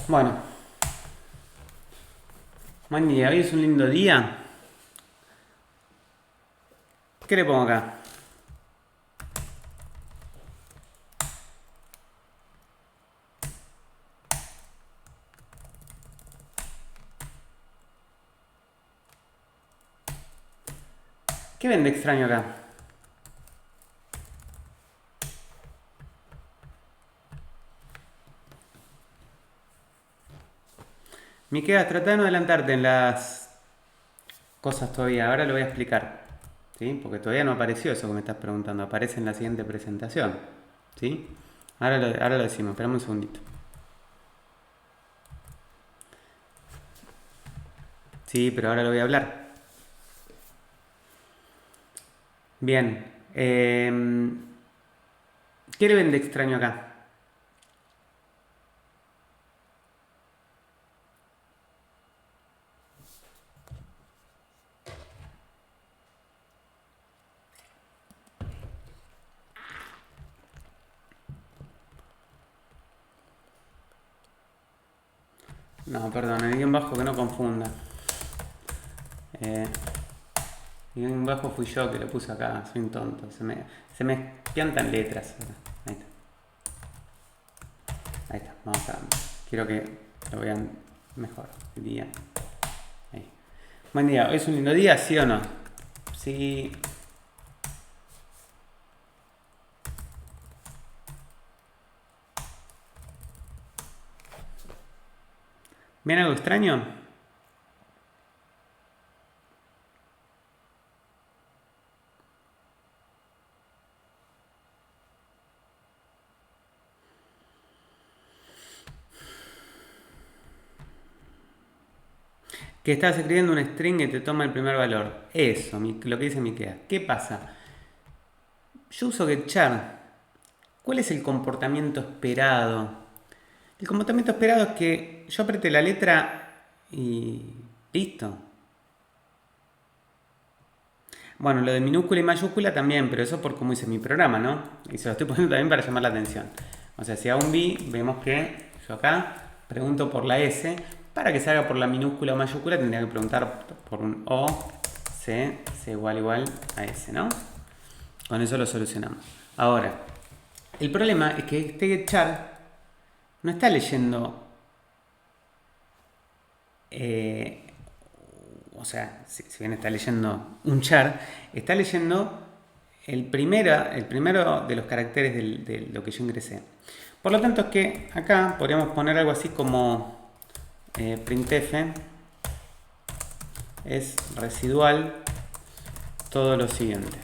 Bueno, buen día, hoy es un lindo día. ¿Qué le pongo acá? ¿Qué ven de extraño acá? Miquel, trata de no adelantarte en las cosas todavía. Ahora lo voy a explicar. ¿Sí? Porque todavía no apareció eso que me estás preguntando. Aparece en la siguiente presentación. ¿Sí? Ahora lo decimos. Esperame un segundito. Sí, pero ahora lo voy a hablar. Bien. ¿Qué le ven de extraño acá? No, perdón, el guión bajo que no confunda. El guión bajo fui yo que lo puse acá, soy un tonto. Se me piantan letras. Ahí está. Ahí está, vamos a... Quiero que lo vean mejor. El día. Ahí. Buen día, ¿hoy es un lindo día, sí o no? Sí. ¿Ven algo extraño? Que estás escribiendo un string y te toma el primer valor. Eso, lo que dice Miquea. ¿Qué pasa? Yo uso getchar. ¿Cuál es el comportamiento esperado? El comportamiento esperado es que yo apriete la letra y listo. Bueno, lo de minúscula y mayúscula también, pero eso por cómo hice mi programa, ¿no? Y se lo estoy poniendo también para llamar la atención. O sea, si hago un B, vemos que yo acá pregunto por la S. Para que se haga por la minúscula o mayúscula tendría que preguntar por un O, C igual a S, ¿no? Con eso lo solucionamos. Ahora, el problema es que este getchar no está leyendo... o sea, si bien está leyendo un char, está leyendo el primero de los caracteres de lo que yo ingresé. Por lo tanto es que acá podríamos poner algo así como printf es residual todo lo siguiente.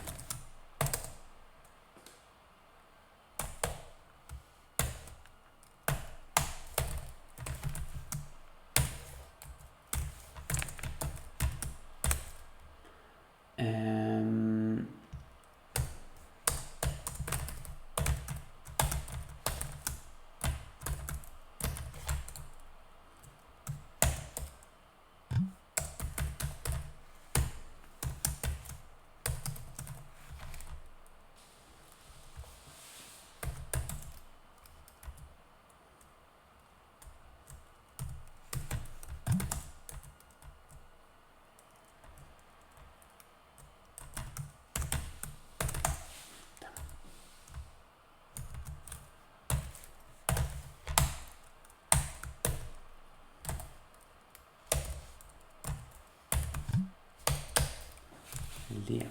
El día.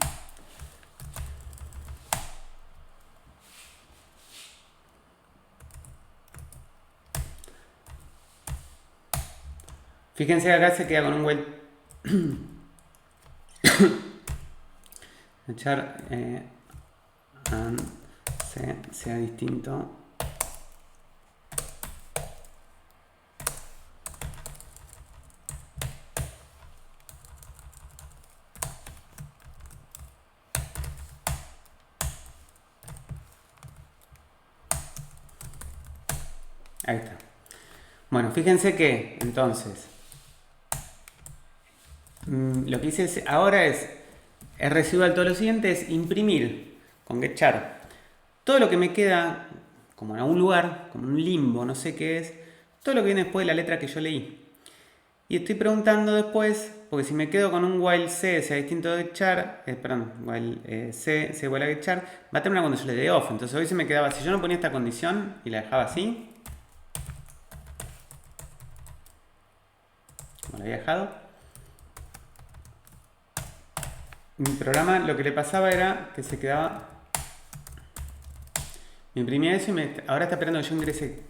Fíjense que acá se queda con un while echar and sea distinto. Ahí está. Bueno, fíjense que entonces lo que hice ahora es residual. Todo lo siguiente es imprimir con getchar todo lo que me queda como en algún lugar, como un limbo, no sé qué es, todo lo que viene después de la letra que yo leí. Y estoy preguntando después, porque si me quedo con un while c sea distinto de getchar, while c igual a getchar, va a terminar cuando yo le dé off. Entonces hoy se me quedaba, si yo no ponía esta condición y la dejaba así, como la había dejado, mi programa lo que le pasaba era que se quedaba, me imprimía eso y ahora está esperando que yo ingrese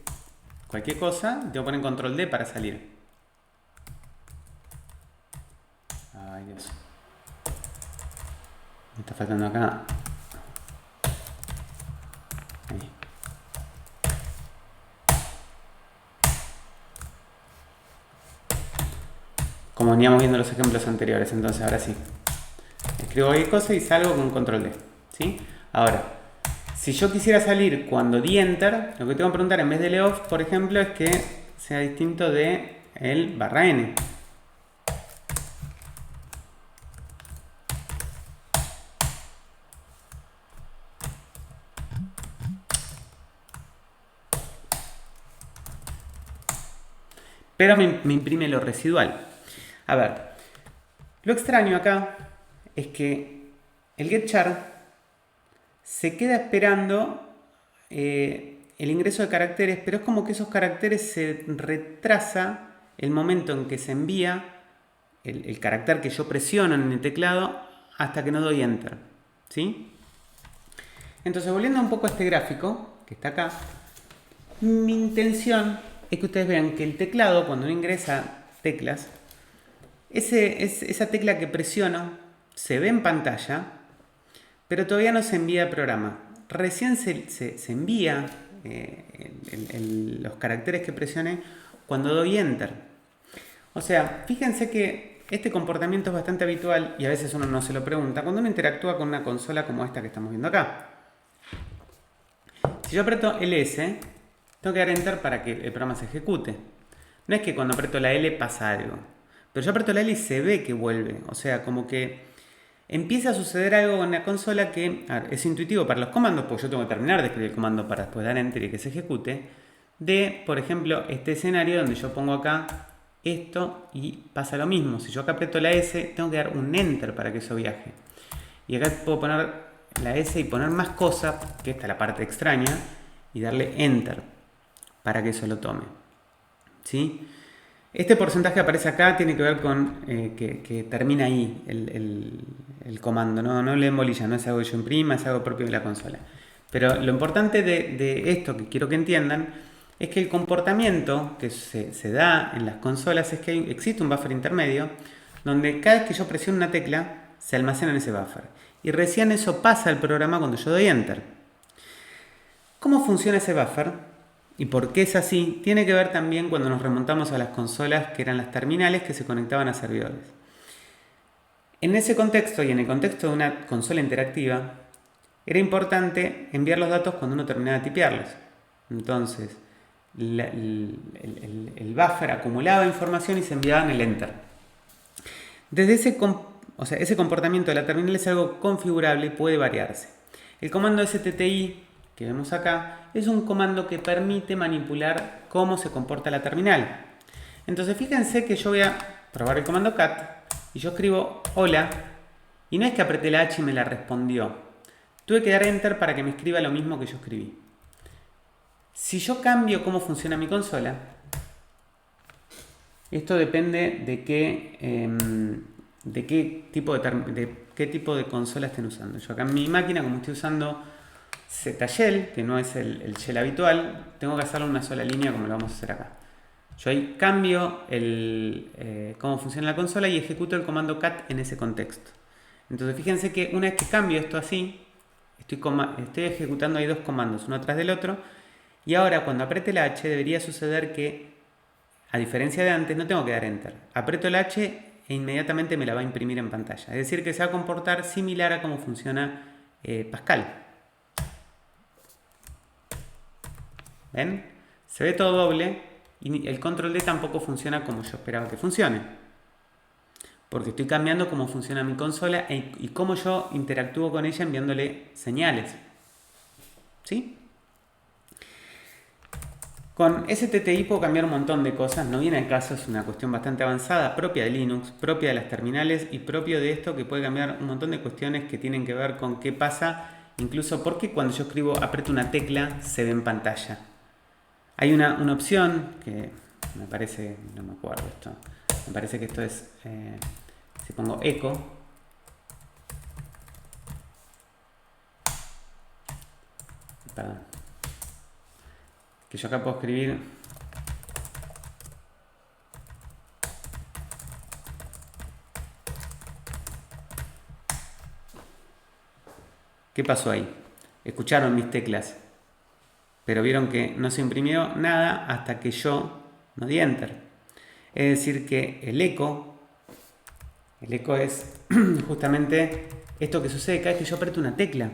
cualquier cosa, tengo que poner control D para salir. Ay, Dios. Me está faltando acá. Ahí. Como veníamos viendo los ejemplos anteriores, entonces ahora sí. Escribo cualquier cosa y salgo con control D. ¿Sí? Ahora, Si yo quisiera salir cuando di Enter, lo que tengo que preguntar en vez de Leoff, por ejemplo, es que sea distinto de el /n. Pero me imprime lo residual. A ver, lo extraño acá es que el getChar se queda esperando el ingreso de caracteres, pero es como que esos caracteres se retrasa el momento en que se envía el carácter que yo presiono en el teclado hasta que no doy Enter. ¿Sí? Entonces, volviendo un poco a este gráfico que está acá, mi intención es que ustedes vean que el teclado, cuando uno ingresa teclas, esa tecla que presiono se ve en pantalla, pero todavía no se envía al programa. Recién se envía los caracteres que presioné cuando doy Enter. O sea, fíjense que este comportamiento es bastante habitual y a veces uno no se lo pregunta cuando uno interactúa con una consola como esta que estamos viendo acá. Si yo aprieto LS, tengo que dar Enter para que el programa se ejecute. No es que cuando aprieto la L pasa algo. Pero yo aprieto la L y se ve que vuelve. O sea, como que empieza a suceder algo con la consola que es intuitivo para los comandos, porque yo tengo que terminar de escribir el comando para después dar Enter y que se ejecute. De, por ejemplo, este escenario donde yo pongo acá esto y pasa lo mismo. Si yo acá aprieto la S, tengo que dar un Enter para que eso viaje. Y acá puedo poner la S y poner más cosas, que esta es la parte extraña, y darle Enter para que eso lo tome. ¿Sí? Este porcentaje que aparece acá tiene que ver con que termina ahí el comando, no le embolilla, no es algo que yo imprima, es algo propio de la consola. Pero lo importante de esto que quiero que entiendan es que el comportamiento que se da en las consolas es que existe un buffer intermedio donde cada vez que yo presiono una tecla se almacena en ese buffer. Y recién eso pasa al programa cuando yo doy Enter. ¿Cómo funciona ese buffer? ¿Y por qué es así? Tiene que ver también cuando nos remontamos a las consolas que eran las terminales que se conectaban a servidores. En ese contexto y en el contexto de una consola interactiva, era importante enviar los datos cuando uno terminaba de tipearlos. Entonces, el buffer acumulaba información y se enviaba en el Enter. Desde ese comportamiento de la terminal es algo configurable y puede variarse. El comando STTI que vemos acá es un comando que permite manipular cómo se comporta la terminal. Entonces fíjense que yo voy a probar el comando cat y yo escribo hola y no es que apreté la H y me la respondió. Tuve que dar enter para que me escriba lo mismo que yo escribí. Si yo cambio cómo funciona mi consola, esto depende de qué tipo de consola estén usando. Yo acá en mi máquina, como estoy usando Z-Shell, que no es el shell habitual, tengo que hacerlo en una sola línea como lo vamos a hacer acá. Yo ahí cambio cómo funciona la consola y ejecuto el comando cat en ese contexto. Entonces fíjense que una vez que cambio esto así, estoy ejecutando ahí dos comandos, uno atrás del otro, y ahora cuando apriete la H debería suceder que, a diferencia de antes, no tengo que dar enter. Aprieto la H e inmediatamente me la va a imprimir en pantalla. Es decir, que se va a comportar similar a cómo funciona Pascal. ¿Ven? Se ve todo doble y el control D tampoco funciona como yo esperaba que funcione. Porque estoy cambiando cómo funciona mi consola y cómo yo interactúo con ella enviándole señales. ¿Sí? Con STTI puedo cambiar un montón de cosas, no viene al caso, es una cuestión bastante avanzada, propia de Linux, propia de las terminales y propio de esto que puede cambiar un montón de cuestiones que tienen que ver con qué pasa, incluso porque cuando yo escribo, aprieto una tecla, se ve en pantalla. Hay una opción que me parece, no me acuerdo esto, me parece que esto es, si pongo echo, perdón, que yo acá puedo escribir ¿qué pasó ahí? Escucharon mis teclas, pero vieron que no se imprimió nada hasta que yo no di enter. Es decir que el eco es justamente esto que sucede cada vez que yo aprieto una tecla.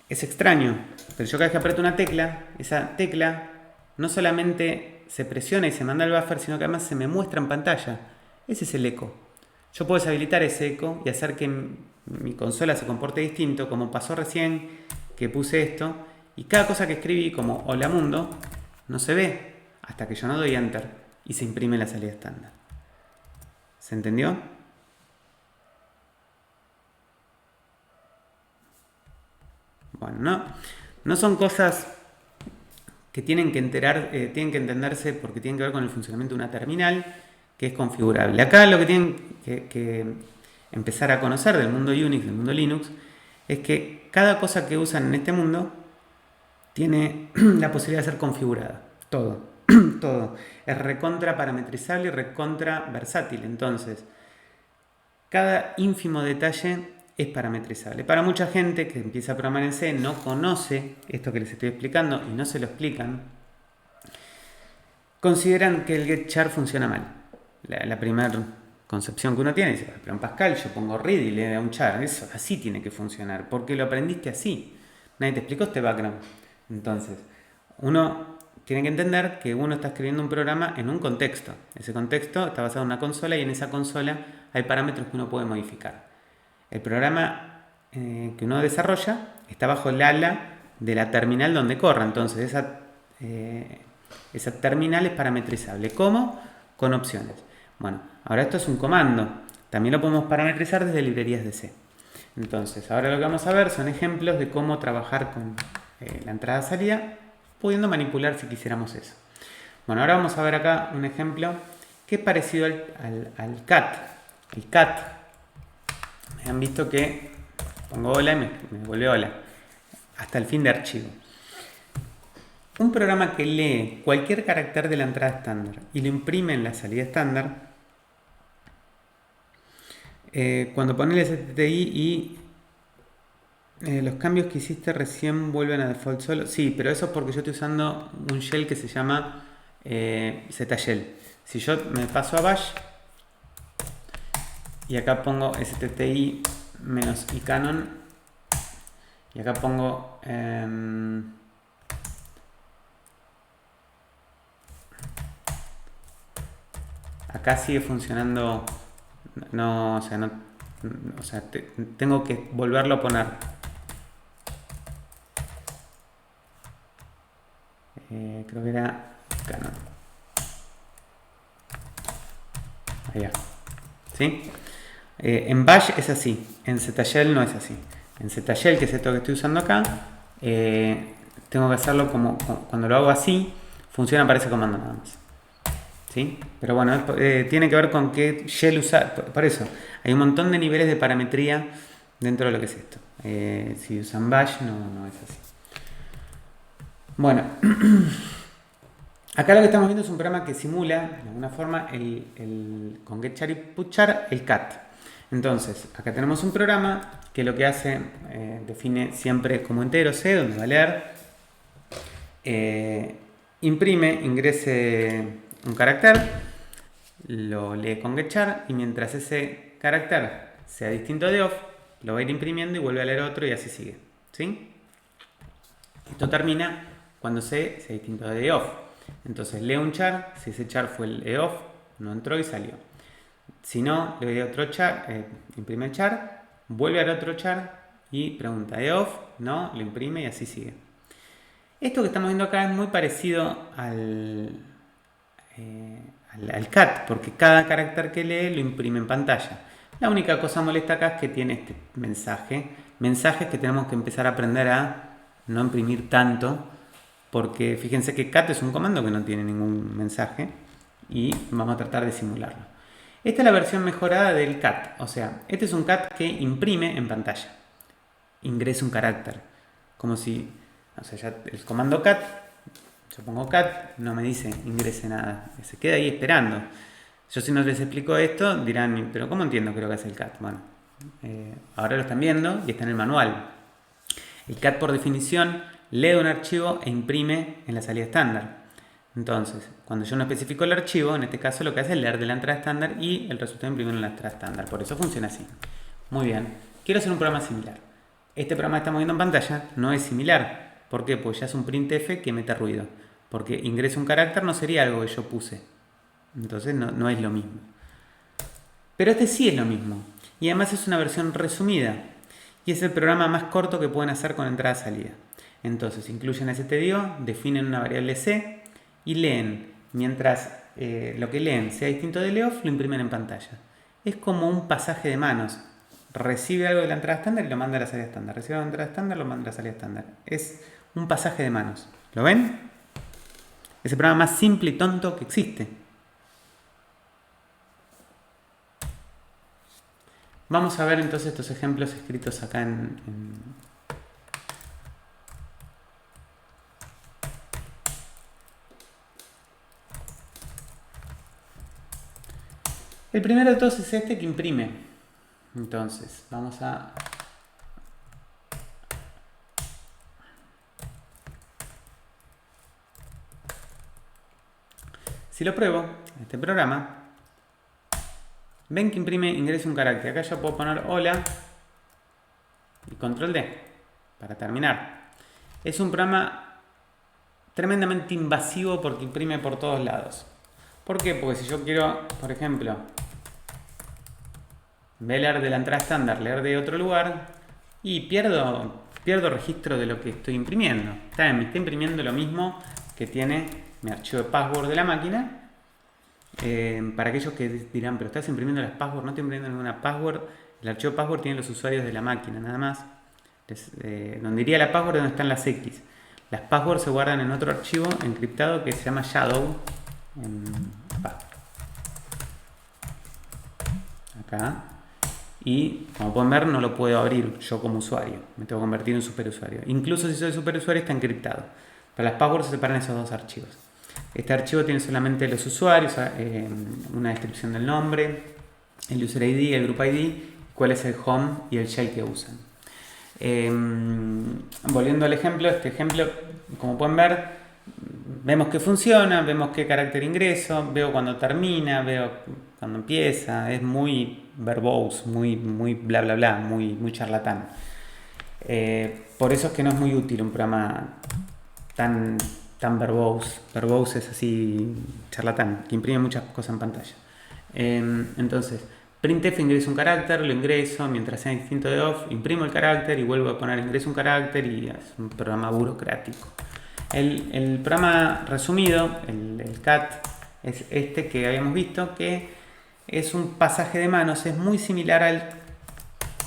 Es extraño, pero yo cada vez que aprieto una tecla, esa tecla no solamente se presiona y se manda al buffer, sino que además se me muestra en pantalla. Ese es el eco. Yo puedo deshabilitar ese eco y hacer que mi consola se comporte distinto, como pasó recién que puse esto, y cada cosa que escribí, como Hola Mundo, no se ve hasta que yo no doy Enter y se imprime en la salida estándar. ¿Se entendió? Bueno, no son cosas que tienen que entenderse porque tienen que ver con el funcionamiento de una terminal que es configurable. Acá lo que tienen que empezar a conocer del mundo Unix, del mundo Linux, es que cada cosa que usan en este mundo tiene la posibilidad de ser configurada. Todo, todo. Es recontra parametrizable y recontra versátil. Entonces, cada ínfimo detalle es parametrizable. Para mucha gente que empieza a programar en C, no conoce esto que les estoy explicando y no se lo explican, consideran que el getChar funciona mal. La primera concepción que uno tiene dice, pero en Pascal yo pongo read y le da un char. Eso así tiene que funcionar, porque lo aprendiste así. Nadie te explicó este background. Entonces, uno tiene que entender que uno está escribiendo un programa en un contexto. Ese contexto está basado en una consola y en esa consola hay parámetros que uno puede modificar. El programa que uno desarrolla está bajo el ala de la terminal donde corra. Entonces, esa terminal es parametrizable. ¿Cómo? Con opciones. Bueno, ahora esto es un comando. También lo podemos parametrizar desde librerías de C. Entonces, ahora lo que vamos a ver son ejemplos de cómo trabajar con la entrada-salida, pudiendo manipular si quisiéramos eso. Bueno, ahora vamos a ver acá un ejemplo que es parecido al cat. El cat, me han visto que pongo hola y me devuelve hola, hasta el fin de archivo. Un programa que lee cualquier carácter de la entrada estándar y lo imprime en la salida estándar, cuando pones el STTI y los cambios que hiciste recién vuelven a default solo. Sí, pero eso es porque yo estoy usando un shell que se llama zshell. Si yo me paso a bash y acá pongo STTI menos icanon y acá pongo acá sigue funcionando. No, tengo que volverlo a poner. Creo que era canon. Allá. ¿Sí? En bash es así, en zshell no es así. En zshell, que es esto que estoy usando acá, tengo que hacerlo como cuando lo hago así, funciona para ese comando nada más. ¿Sí? Pero bueno, tiene que ver con qué shell usar. Por eso, hay un montón de niveles de parametría dentro de lo que es esto. Si usan bash, no es así. Bueno, acá lo que estamos viendo es un programa que simula de alguna forma con getchar y putchar el cat. Entonces, acá tenemos un programa que lo que hace, define siempre como entero C, donde va a leer, imprime, ingrese un carácter, lo lee con getchar y mientras ese carácter sea distinto de off, lo va a ir imprimiendo y vuelve a leer otro y así sigue. ¿Sí? Esto termina cuando C sea distinto de off. Entonces lee un char, si ese char fue el off, no entró y salió. Si no, le doy a otro char, imprime el char, vuelve al otro char y pregunta off, no, lo imprime y así sigue. Esto que estamos viendo acá es muy parecido al cat, porque cada carácter que lee lo imprime en pantalla. La única cosa molesta acá es que tiene este mensajes que tenemos que empezar a aprender a no imprimir tanto, porque fíjense que cat es un comando que no tiene ningún mensaje y vamos a tratar de simularlo. Esta es la versión mejorada del cat, o sea, este es un cat que imprime en pantalla, ingresa un carácter, como si, o sea, ya el comando cat, yo pongo cat, no me dice ingrese nada, se queda ahí esperando. Yo si no les explico esto dirán, pero ¿cómo entiendo qué es lo que hace el cat? Bueno, ahora lo están viendo y está en el manual. El cat por definición lee un archivo e imprime en la salida estándar. Entonces, cuando yo no especifico el archivo, en este caso lo que hace es leer de la entrada estándar y el resultado imprimirlo en la entrada estándar. Por eso funciona así. Muy bien. Quiero hacer un programa similar. Este programa que estamos viendo en pantalla no es similar. ¿Por qué? Pues ya es un printf que mete ruido. Porque ingresa un carácter no sería algo que yo puse. Entonces no es lo mismo. Pero este sí es lo mismo. Y además es una versión resumida. Y es el programa más corto que pueden hacer con entrada-salida. Entonces incluyen stdio, definen una variable c y leen. Mientras lo que leen sea distinto de leof, lo imprimen en pantalla. Es como un pasaje de manos. Recibe algo de la entrada estándar y lo manda a la salida estándar. Recibe algo de la entrada estándar y lo manda a la salida estándar. Es un pasaje de manos. ¿Lo ven? Es el programa más simple y tonto que existe. Vamos a ver entonces estos ejemplos escritos acá El primero de todos es este que imprime. Entonces, vamos a... Si lo pruebo, este programa, ven que imprime, ingresa un carácter. Acá yo puedo poner hola y control D para terminar. Es un programa tremendamente invasivo porque imprime por todos lados. ¿Por qué? Porque si yo quiero, por ejemplo, leer de la entrada estándar, leer de otro lugar, y pierdo registro de lo que estoy imprimiendo. Me está imprimiendo lo mismo que tiene mi archivo de password de la máquina. Para aquellos que dirán, pero estás imprimiendo las passwords, no estoy imprimiendo ninguna password. El archivo password tiene los usuarios de la máquina, nada más. Donde iría la password es donde están las X. Las passwords se guardan en otro archivo encriptado que se llama shadow. Acá. Y como pueden ver, no lo puedo abrir yo como usuario. Me tengo que convertir en superusuario. Incluso si soy superusuario está encriptado. Pero las passwords se separan esos dos archivos. Este archivo tiene solamente los usuarios, una descripción del nombre, el user ID, el group ID, cuál es el home y el shell que usan. Volviendo al ejemplo, este ejemplo, como pueden ver, vemos que funciona, vemos qué carácter ingreso, veo cuando termina, veo cuando empieza, es muy verbose, muy bla bla bla, muy charlatán. Por eso es que no es muy útil un programa tan verbose. Verbose es así charlatán, que imprime muchas cosas en pantalla. Entonces, printf ingresa un carácter, lo ingreso, mientras sea distinto de off, imprimo el carácter y vuelvo a poner ingreso un carácter y es un programa burocrático. El programa resumido, el cat, es este que habíamos visto, que es un pasaje de manos, es muy similar al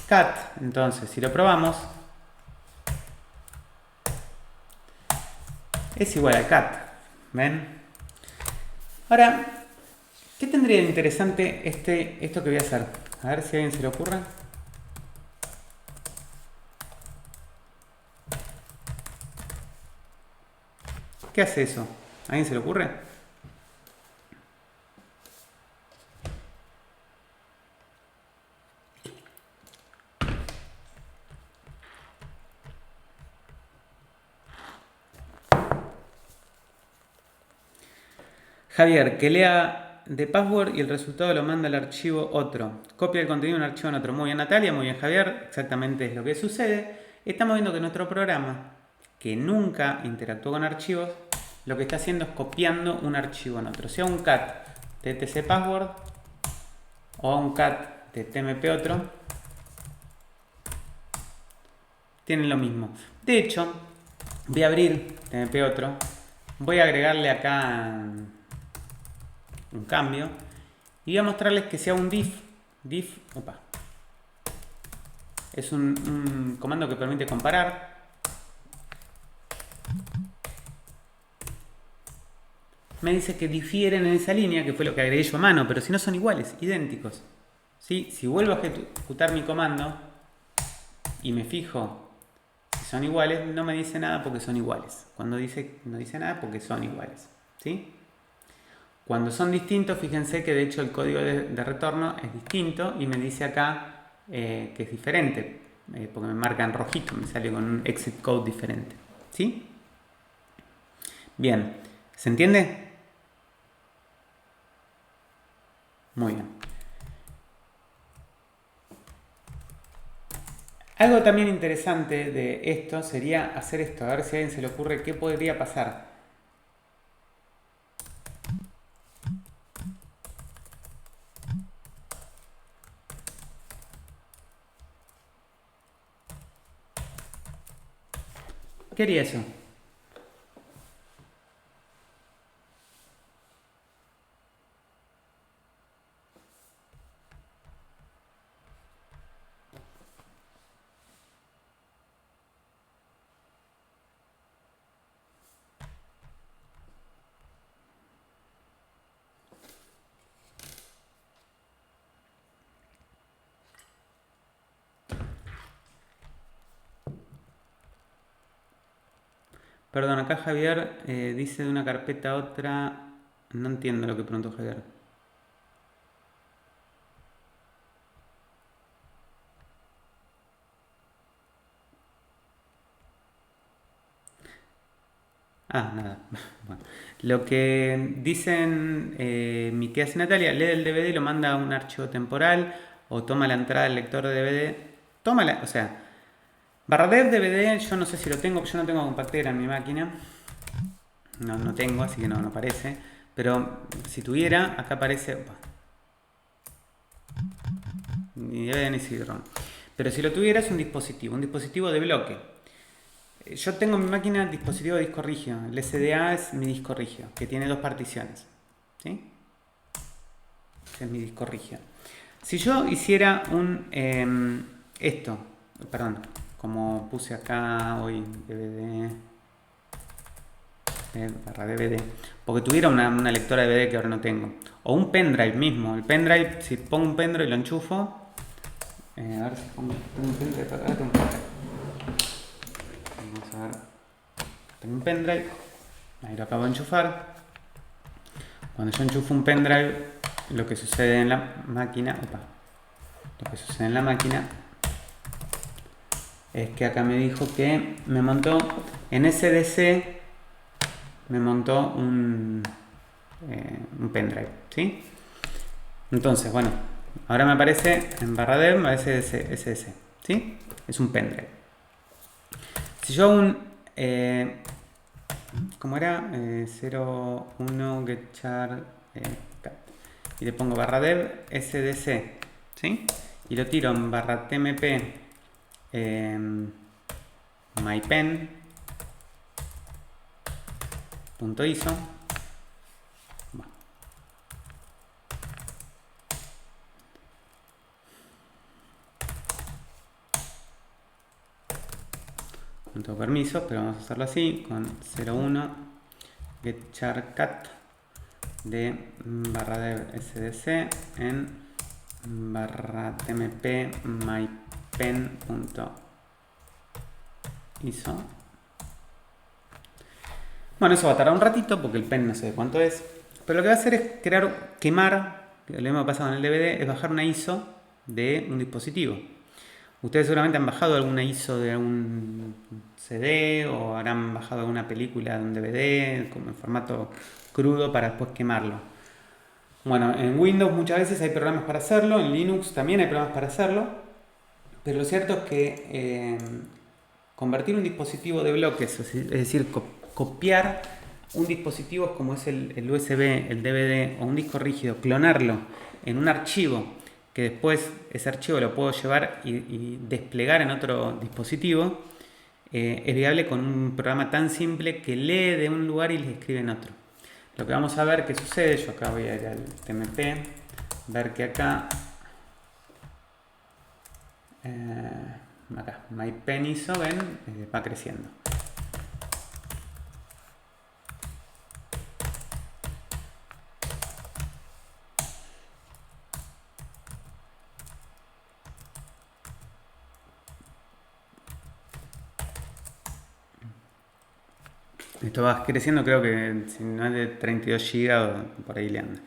cat. Entonces, si lo probamos, es igual al cat. ¿Ven? Ahora, ¿qué tendría de interesante esto que voy a hacer? A ver si a alguien se le ocurre. ¿Qué hace eso? ¿A alguien se le ocurre? Javier, que lea de password y el resultado lo manda al archivo otro. Copia el contenido de un archivo en otro. Muy bien, Natalia, muy bien, Javier. Exactamente es lo que sucede. Estamos viendo que nuestro programa, que nunca interactuó con archivos, lo que está haciendo es copiando un archivo en otro. Sea un cat de tc password o un cat de tmp otro, tienen lo mismo. De hecho, voy a abrir tmp otro, voy a agregarle acá un cambio y voy a mostrarles que sea un diff. Es un comando que permite comparar. Me dice que difieren en esa línea, que fue lo que agregué yo a mano, pero si no son iguales, idénticos. ¿Sí? Si vuelvo a ejecutar mi comando y me fijo si son iguales, no me dice nada porque son iguales. Cuando dice no dice nada porque son iguales. ¿Sí? Cuando son distintos, fíjense que de hecho el código de retorno es distinto y me dice acá que es diferente, porque me marca en rojito, me sale con un exit code diferente. ¿Sí? Bien, ¿se entiende? Muy bien. Algo también interesante de esto sería hacer esto, a ver si a alguien se le ocurre qué podría pasar. ¿Qué haría eso? Perdón, acá Javier dice de una carpeta a otra. No entiendo lo que preguntó Javier. Ah, nada. Bueno. Lo que dicen Miqueas y Natalia, lee el DVD y lo manda a un archivo temporal o toma la entrada del lector de DVD. O sea, barra dev DVD, yo no sé si lo tengo, yo no tengo compactera en mi máquina. No tengo, así que no aparece. Pero si tuviera, acá aparece. Opa, ni DVD ni CD-ROM. Pero si lo tuviera es un dispositivo de bloque. Yo tengo en mi máquina dispositivo de disco rígido. El SDA es mi disco rígido, que tiene dos particiones. ¿Sí? Este es mi disco rígido. Si yo hiciera esto, perdón, como puse acá hoy DVD, barra DVD, porque tuviera una lectora de DVD que ahora no tengo, o un pendrive mismo. El pendrive, si pongo un pendrive y lo enchufo, a ver si pongo un pendrive acá, tengo un pendrive. Vamos a ver, tengo un pendrive, ahí lo acabo de enchufar. Cuando yo enchufo un pendrive, lo que sucede en la máquina, es que acá me dijo que me montó en SDC, me montó un pendrive, ¿sí? Entonces, bueno, ahora me aparece en barra dev, me aparece SDC, ¿sí? Es un pendrive. Si yo un ¿cómo era? 01 get char cat, y le pongo barra dev SDC, ¿sí? Y lo tiro en barra tmp mypen.iso. Bueno. No tengo permisos, pero vamos a hacerlo así, con 01 get char cat de barra dev SDC en barra tmp mypen.iso. Bueno, eso va a tardar un ratito porque el pen no sé de cuánto es, pero lo que va a hacer es quemar, lo mismo que pasa con el DVD, es bajar una ISO de un dispositivo. Ustedes seguramente han bajado alguna ISO de algún CD o habrán bajado alguna película de un DVD como en formato crudo para después quemarlo. Bueno, en Windows muchas veces hay programas para hacerlo, en Linux también hay programas para hacerlo, pero lo cierto es que convertir un dispositivo de bloques, es decir, copiar un dispositivo como es el USB, el DVD o un disco rígido, clonarlo en un archivo que después ese archivo lo puedo llevar y desplegar en otro dispositivo, es viable con un programa tan simple que lee de un lugar y le escribe en otro. Lo que vamos a ver que sucede, yo acá voy a ir al TMP, ver que acá mypen.iso, ven, va creciendo. Esto va creciendo, creo que si no es de 32 GB, por ahí le anda.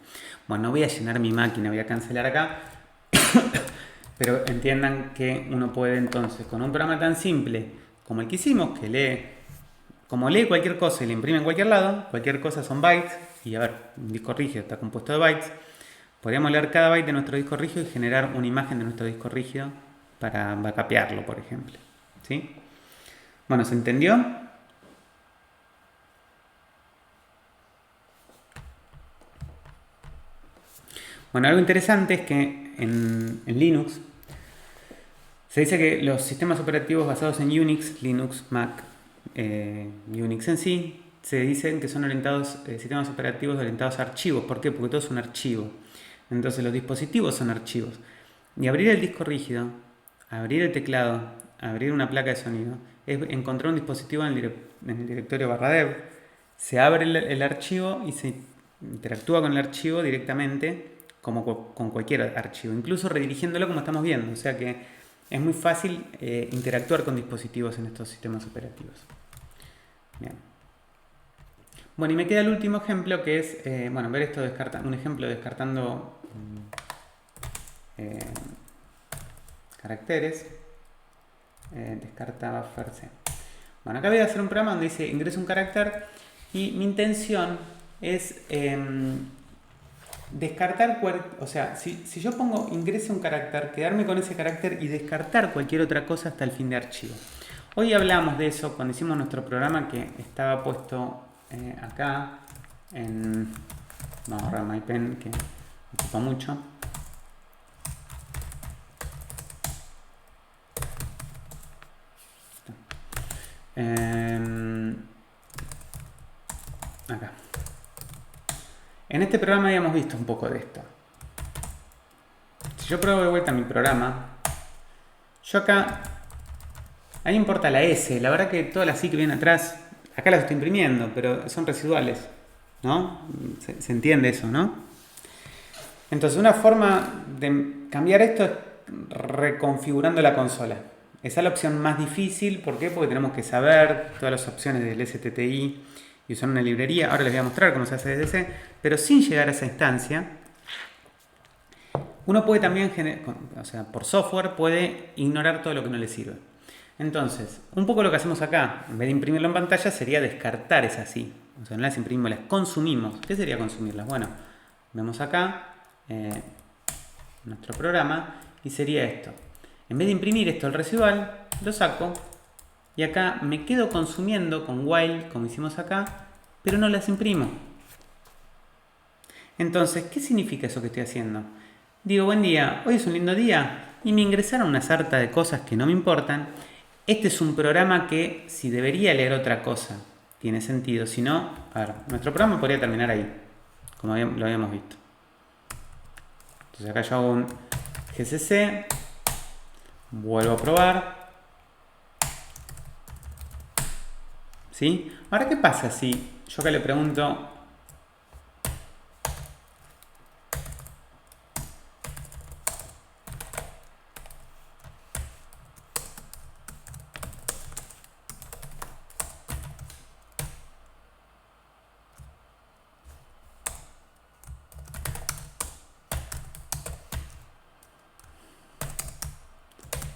Bueno, no voy a llenar mi máquina, voy a cancelar acá. Pero entiendan que uno puede entonces, con un programa tan simple como el que hicimos, que lee cualquier cosa y le imprime en cualquier lado, cualquier cosa son bytes, y a ver, un disco rígido está compuesto de bytes, podríamos leer cada byte de nuestro disco rígido y generar una imagen de nuestro disco rígido para backupearlo, por ejemplo. ¿Sí? Bueno, ¿se entendió? Bueno, algo interesante es que en Linux se dice que los sistemas operativos basados en Unix, Linux, Mac, Unix en sí, se dicen que son orientados, sistemas operativos orientados a archivos. ¿Por qué? Porque todo es un archivo. Entonces los dispositivos son archivos. Y abrir el disco rígido, abrir el teclado, abrir una placa de sonido, es encontrar un dispositivo en el directorio /dev. Se abre el archivo y se interactúa con el archivo directamente como con cualquier archivo, incluso redirigiéndolo como estamos viendo. O sea que es muy fácil interactuar con dispositivos en estos sistemas operativos. Bien. Bueno, y me queda el último ejemplo que es, ver esto, un ejemplo descartando caracteres. Descarta buffer C. Bueno, acá voy a hacer un programa donde dice ingreso un carácter y mi intención es descartar, o sea, si yo pongo ingrese un carácter, quedarme con ese carácter y descartar cualquier otra cosa hasta el fin de archivo. Hoy hablamos de eso cuando hicimos nuestro programa que estaba puesto acá en... Vamos a agarrar MyPen que ocupa mucho. Acá. En este programa habíamos visto un poco de esto. Si yo pruebo de vuelta mi programa, yo acá, ahí importa la S, la verdad que todas las I que vienen atrás, acá las estoy imprimiendo, pero son residuales, ¿no? Se entiende eso, ¿no? Entonces una forma de cambiar esto es reconfigurando la consola. Esa es la opción más difícil, ¿por qué? Porque tenemos que saber todas las opciones del STTI y usar una librería. Ahora les voy a mostrar cómo se hace desde C, pero sin llegar a esa instancia, uno puede también, o sea, por software, puede ignorar todo lo que no le sirve. Entonces, un poco lo que hacemos acá, en vez de imprimirlo en pantalla, sería descartar esas I. O sea, no las imprimimos, las consumimos. ¿Qué sería consumirlas? Bueno, vemos acá nuestro programa y sería esto. En vez de imprimir esto al residual, lo saco y acá me quedo consumiendo con while, como hicimos acá, pero no las imprimo. Entonces, ¿qué significa eso que estoy haciendo? Digo, buen día, hoy es un lindo día y me ingresaron una sarta de cosas que no me importan. Este es un programa que, si debería leer otra cosa, tiene sentido. Si no, a ver, nuestro programa podría terminar ahí, como lo habíamos visto. Entonces acá yo hago un gcc, vuelvo a probar. ¿Sí? Ahora, ¿qué pasa si yo acá le pregunto...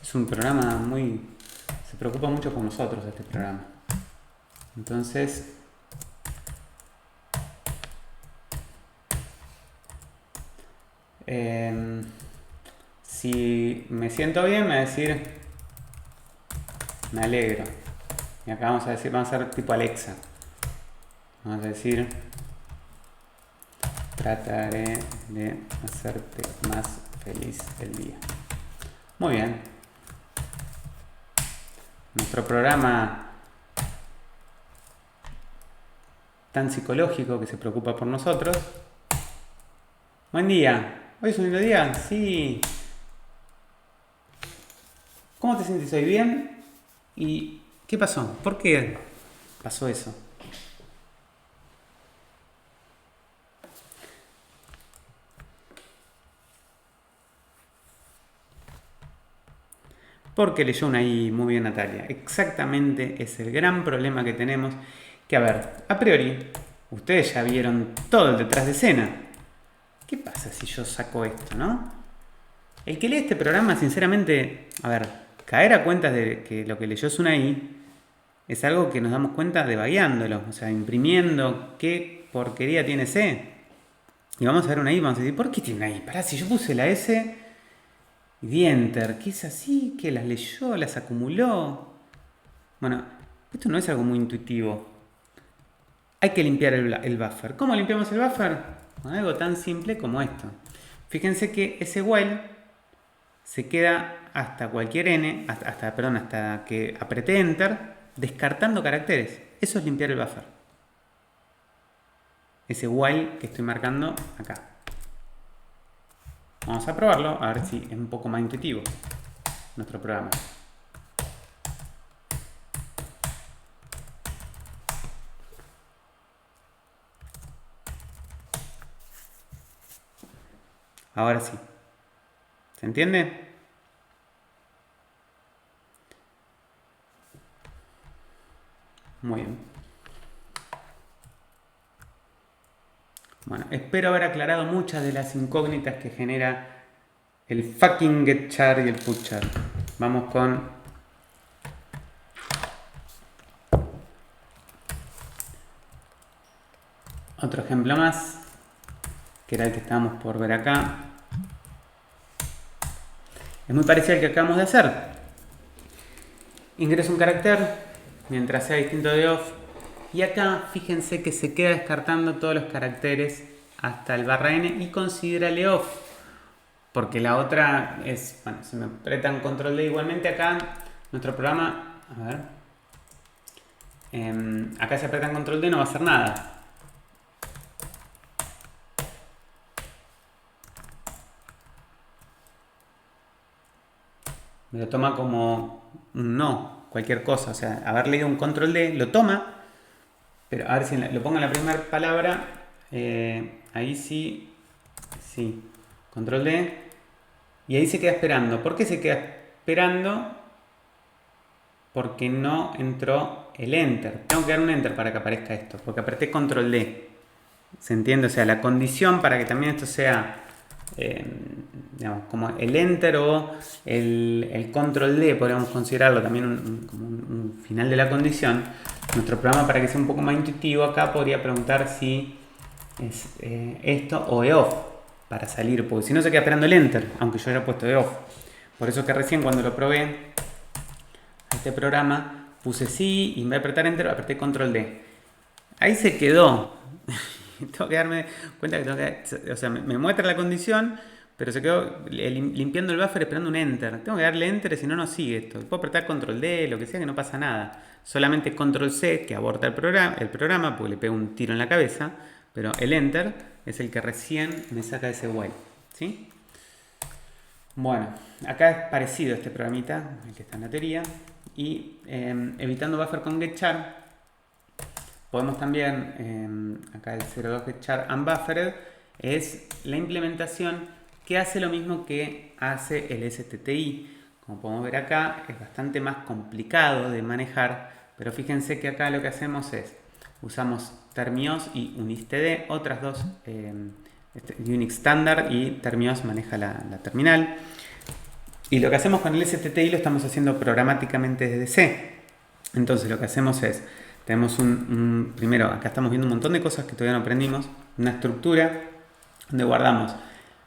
Es un programa se preocupa mucho por nosotros este programa. Entonces, si me siento bien, me va a decir, me alegro. Y acá vamos a hacer tipo Alexa. Vamos a decir, trataré de hacerte más feliz el día. Muy bien. Nuestro programa tan psicológico que se preocupa por nosotros. Buen día. ¿Hoy es un lindo día? Sí. ¿Cómo te sientes hoy? ¿Bien? ¿Y qué pasó? ¿Por qué pasó eso? Porque leyó una I, muy bien Natalia. Exactamente es el gran problema que tenemos. Que a ver, a priori, ustedes ya vieron todo el detrás de escena. ¿Qué pasa si yo saco esto, no? El que lee este programa, sinceramente, a ver, caer a cuentas de que lo que leyó es una I es algo que nos damos cuenta devagueándolo, o sea, imprimiendo qué porquería tiene C. Y vamos a ver una I y vamos a decir, ¿por qué tiene una I? Pará, si yo puse la S Y di enter. ¿Qué es así? ¿Que las leyó? ¿Las acumuló? Bueno, esto no es algo muy intuitivo. Hay que limpiar el buffer. ¿Cómo limpiamos el buffer? Con algo tan simple como esto. Fíjense que ese while se queda hasta cualquier n, hasta que apreté enter, descartando caracteres. Eso es limpiar el buffer. Ese while que estoy marcando acá. Vamos a probarlo, a ver si es un poco más intuitivo nuestro programa. Ahora sí. ¿Se entiende? Muy bien. Bueno, espero haber aclarado muchas de las incógnitas que genera el fucking getChar y el putchar. Vamos con otro ejemplo más, que era el que estábamos por ver acá. Es muy parecido al que acabamos de hacer. Ingreso un carácter mientras sea distinto de off. Y acá fíjense que se queda descartando todos los caracteres hasta el /n y considérale off. Porque la otra es, bueno, si me apretan control D igualmente acá, nuestro programa, a ver, acá si apretan control D no va a hacer nada. Me lo toma como un no, cualquier cosa. O sea, haber leído un control D lo toma, pero a ver si lo pongo en la primera palabra, ahí sí, control D, y ahí se queda esperando. ¿Por qué se queda esperando? Porque no entró el enter. Tengo que dar un enter para que aparezca esto, porque apreté control D. ¿Se entiende? O sea, la condición para que también esto sea digamos, como el enter o el control D, podríamos considerarlo también como un final de la condición. Nuestro programa, para que sea un poco más intuitivo, acá podría preguntar si es esto o EOF para salir, porque si no se queda esperando el enter, aunque yo haya puesto EOF. Por eso que recién cuando lo probé a este programa puse sí y en vez de apretar enter apreté control D. Ahí se quedó. Tengo que darme cuenta que o sea, me muestra la condición, pero se quedó limpiando el buffer esperando un enter. Tengo que darle enter, si no, no sigue esto. Puedo apretar control D, lo que sea, que no pasa nada. Solamente control C, que aborta el programa porque le pega un tiro en la cabeza, pero el enter es el que recién me saca ese while. ¿Sí? Bueno, acá es parecido este programita, el que está en la teoría, y evitando buffer con getChar, podemos también, acá el 02 getChar unbuffered es la implementación que hace lo mismo que hace el STTI. Como podemos ver acá, es bastante más complicado de manejar, pero fíjense que acá lo que hacemos es, usamos termios y unistd, otras dos, Unix Standard y termios maneja la terminal. Y lo que hacemos con el STTI lo estamos haciendo programáticamente desde C. Entonces lo que hacemos es, tenemos primero, acá estamos viendo un montón de cosas que todavía no aprendimos, una estructura donde guardamos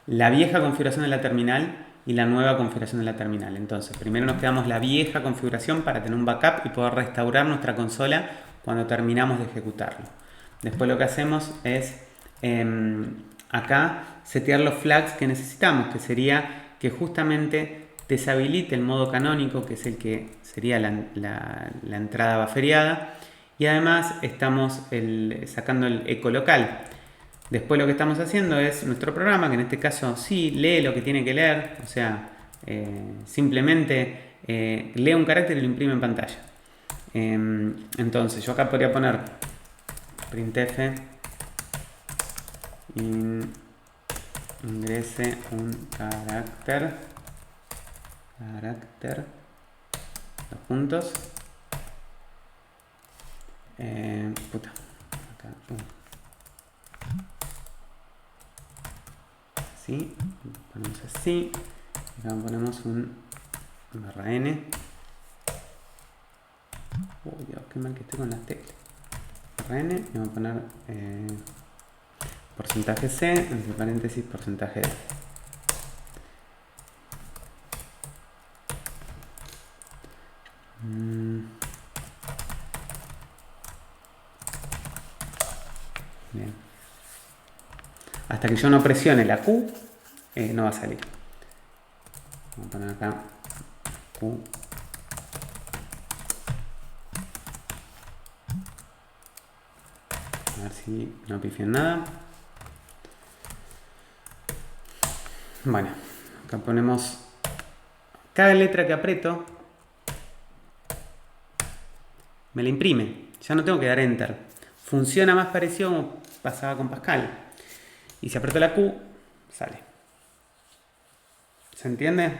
la vieja configuración de la terminal y la nueva configuración de la terminal. Entonces, primero nos quedamos la vieja configuración para tener un backup y poder restaurar nuestra consola cuando terminamos de ejecutarlo. Después lo que hacemos es, acá, setear los flags que necesitamos, que sería que justamente deshabilite el modo canónico, que es el que sería la entrada bufferiada, y además estamos sacando el eco local. Después lo que estamos haciendo es nuestro programa, que en este caso sí lee lo que tiene que leer, o sea, simplemente lee un carácter y lo imprime en pantalla. Entonces yo acá podría poner printf ingrese un carácter, dos puntos, acá, así, ponemos así, acá ponemos un /n. Uy, Dios, qué mal que estoy con las teclas. /n, y vamos a poner porcentaje C, entre paréntesis porcentaje D. Bien. Hasta que yo no presione la Q, no va a salir. Vamos a poner acá Q. A ver si no pifio en nada. Bueno, acá ponemos cada letra que aprieto, me la imprime. Ya no tengo que dar Enter. Funciona más parecido como pasaba con Pascal. Y si aprieto la Q, sale. ¿Se entiende?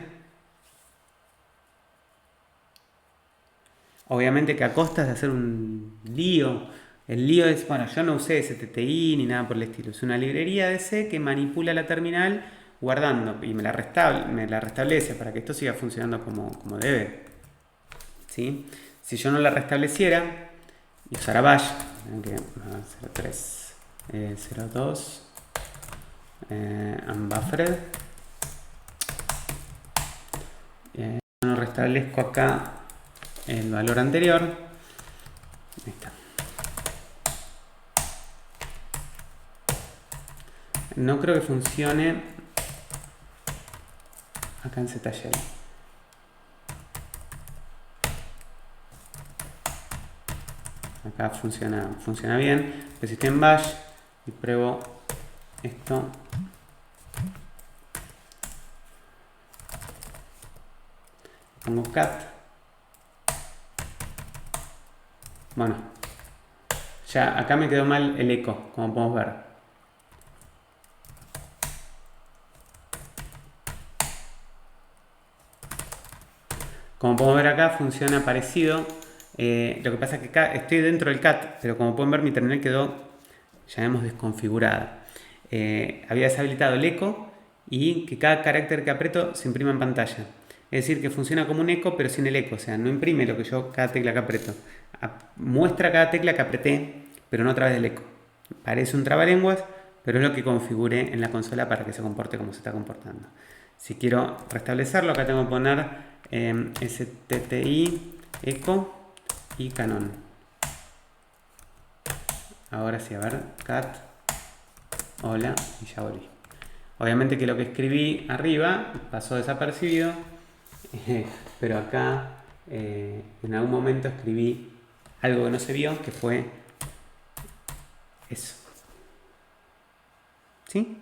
Obviamente que a costas de hacer un lío. El lío es, bueno, yo no usé STTI ni nada por el estilo. Es una librería de C que manipula la terminal guardando y me la restablece para que esto siga funcionando como debe. ¿Sí? Si yo no la restableciera y usara bash, que 03, 02, unbuffered, no restablezco acá el valor anterior. Ahí está. No creo que funcione acá en ZShell. Acá funciona bien. Pero si estoy en bash y pruebo esto, pongo cat. Bueno, ya acá me quedó mal el eco, como podemos ver. Como podemos ver acá funciona parecido. Lo que pasa es que acá estoy dentro del cat, pero como pueden ver mi terminal quedó, llamémoslo, desconfigurada. Había deshabilitado el eco y que cada carácter que aprieto se imprima en pantalla. Es decir, que funciona como un eco, pero sin el eco. O sea, no imprime lo que yo, cada tecla que aprieto. Muestra cada tecla que apreté, pero no a través del eco. Parece un trabalenguas, pero es lo que configuré en la consola para que se comporte como se está comportando. Si quiero restablecerlo, acá tengo que poner STTI, eco y canon. Ahora sí, a ver, cat, hola, y ya volví. Obviamente que lo que escribí arriba pasó desapercibido, pero acá en algún momento escribí algo que no se vio, que fue eso. ¿Sí?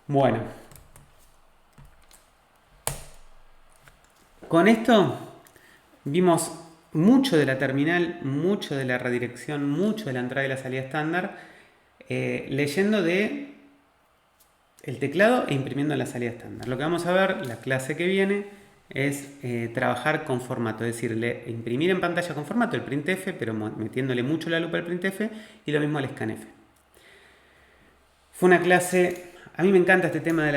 Bueno. Con esto vimos mucho de la terminal, mucho de la redirección, mucho de la entrada y la salida estándar, leyendo de el teclado e imprimiendo en la salida estándar. Lo que vamos a ver la clase que viene es trabajar con formato, es decir, imprimir en pantalla con formato el printf, pero metiéndole mucho la lupa al printf, y lo mismo al scanf. Fue una clase, a mí me encanta este tema de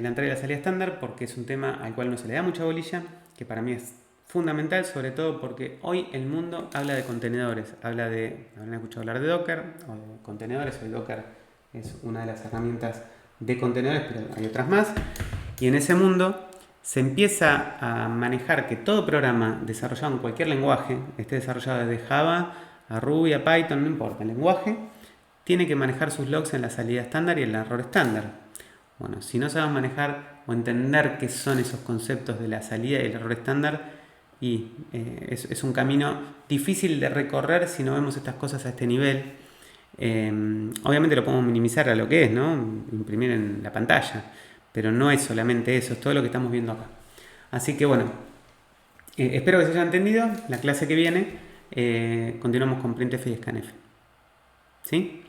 la entrada y la salida estándar porque es un tema al cual no se le da mucha bolilla, que para mí es fundamental, sobre todo porque hoy el mundo habla de contenedores, habrán escuchado hablar de Docker o de contenedores. Hoy Docker es una de las herramientas de contenedores, pero hay otras más. Y en ese mundo se empieza a manejar que todo programa desarrollado en cualquier lenguaje, esté desarrollado desde Java a Ruby, a Python, no importa el lenguaje, tiene que manejar sus logs en la salida estándar y en el error estándar. Bueno, si no sabemos manejar o entender qué son esos conceptos de la salida y el error estándar, es un camino difícil de recorrer si no vemos estas cosas a este nivel. Obviamente lo podemos minimizar a lo que es, ¿no? Imprimir en la pantalla, pero no es solamente eso, es todo lo que estamos viendo acá. Así que bueno, espero que se haya entendido. La clase que viene continuamos con printf y scanf. ¿Sí?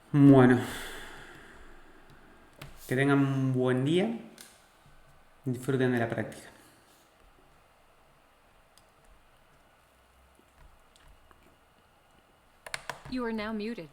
Bueno, que tengan un buen día. Disfruten de la práctica. You are now muted.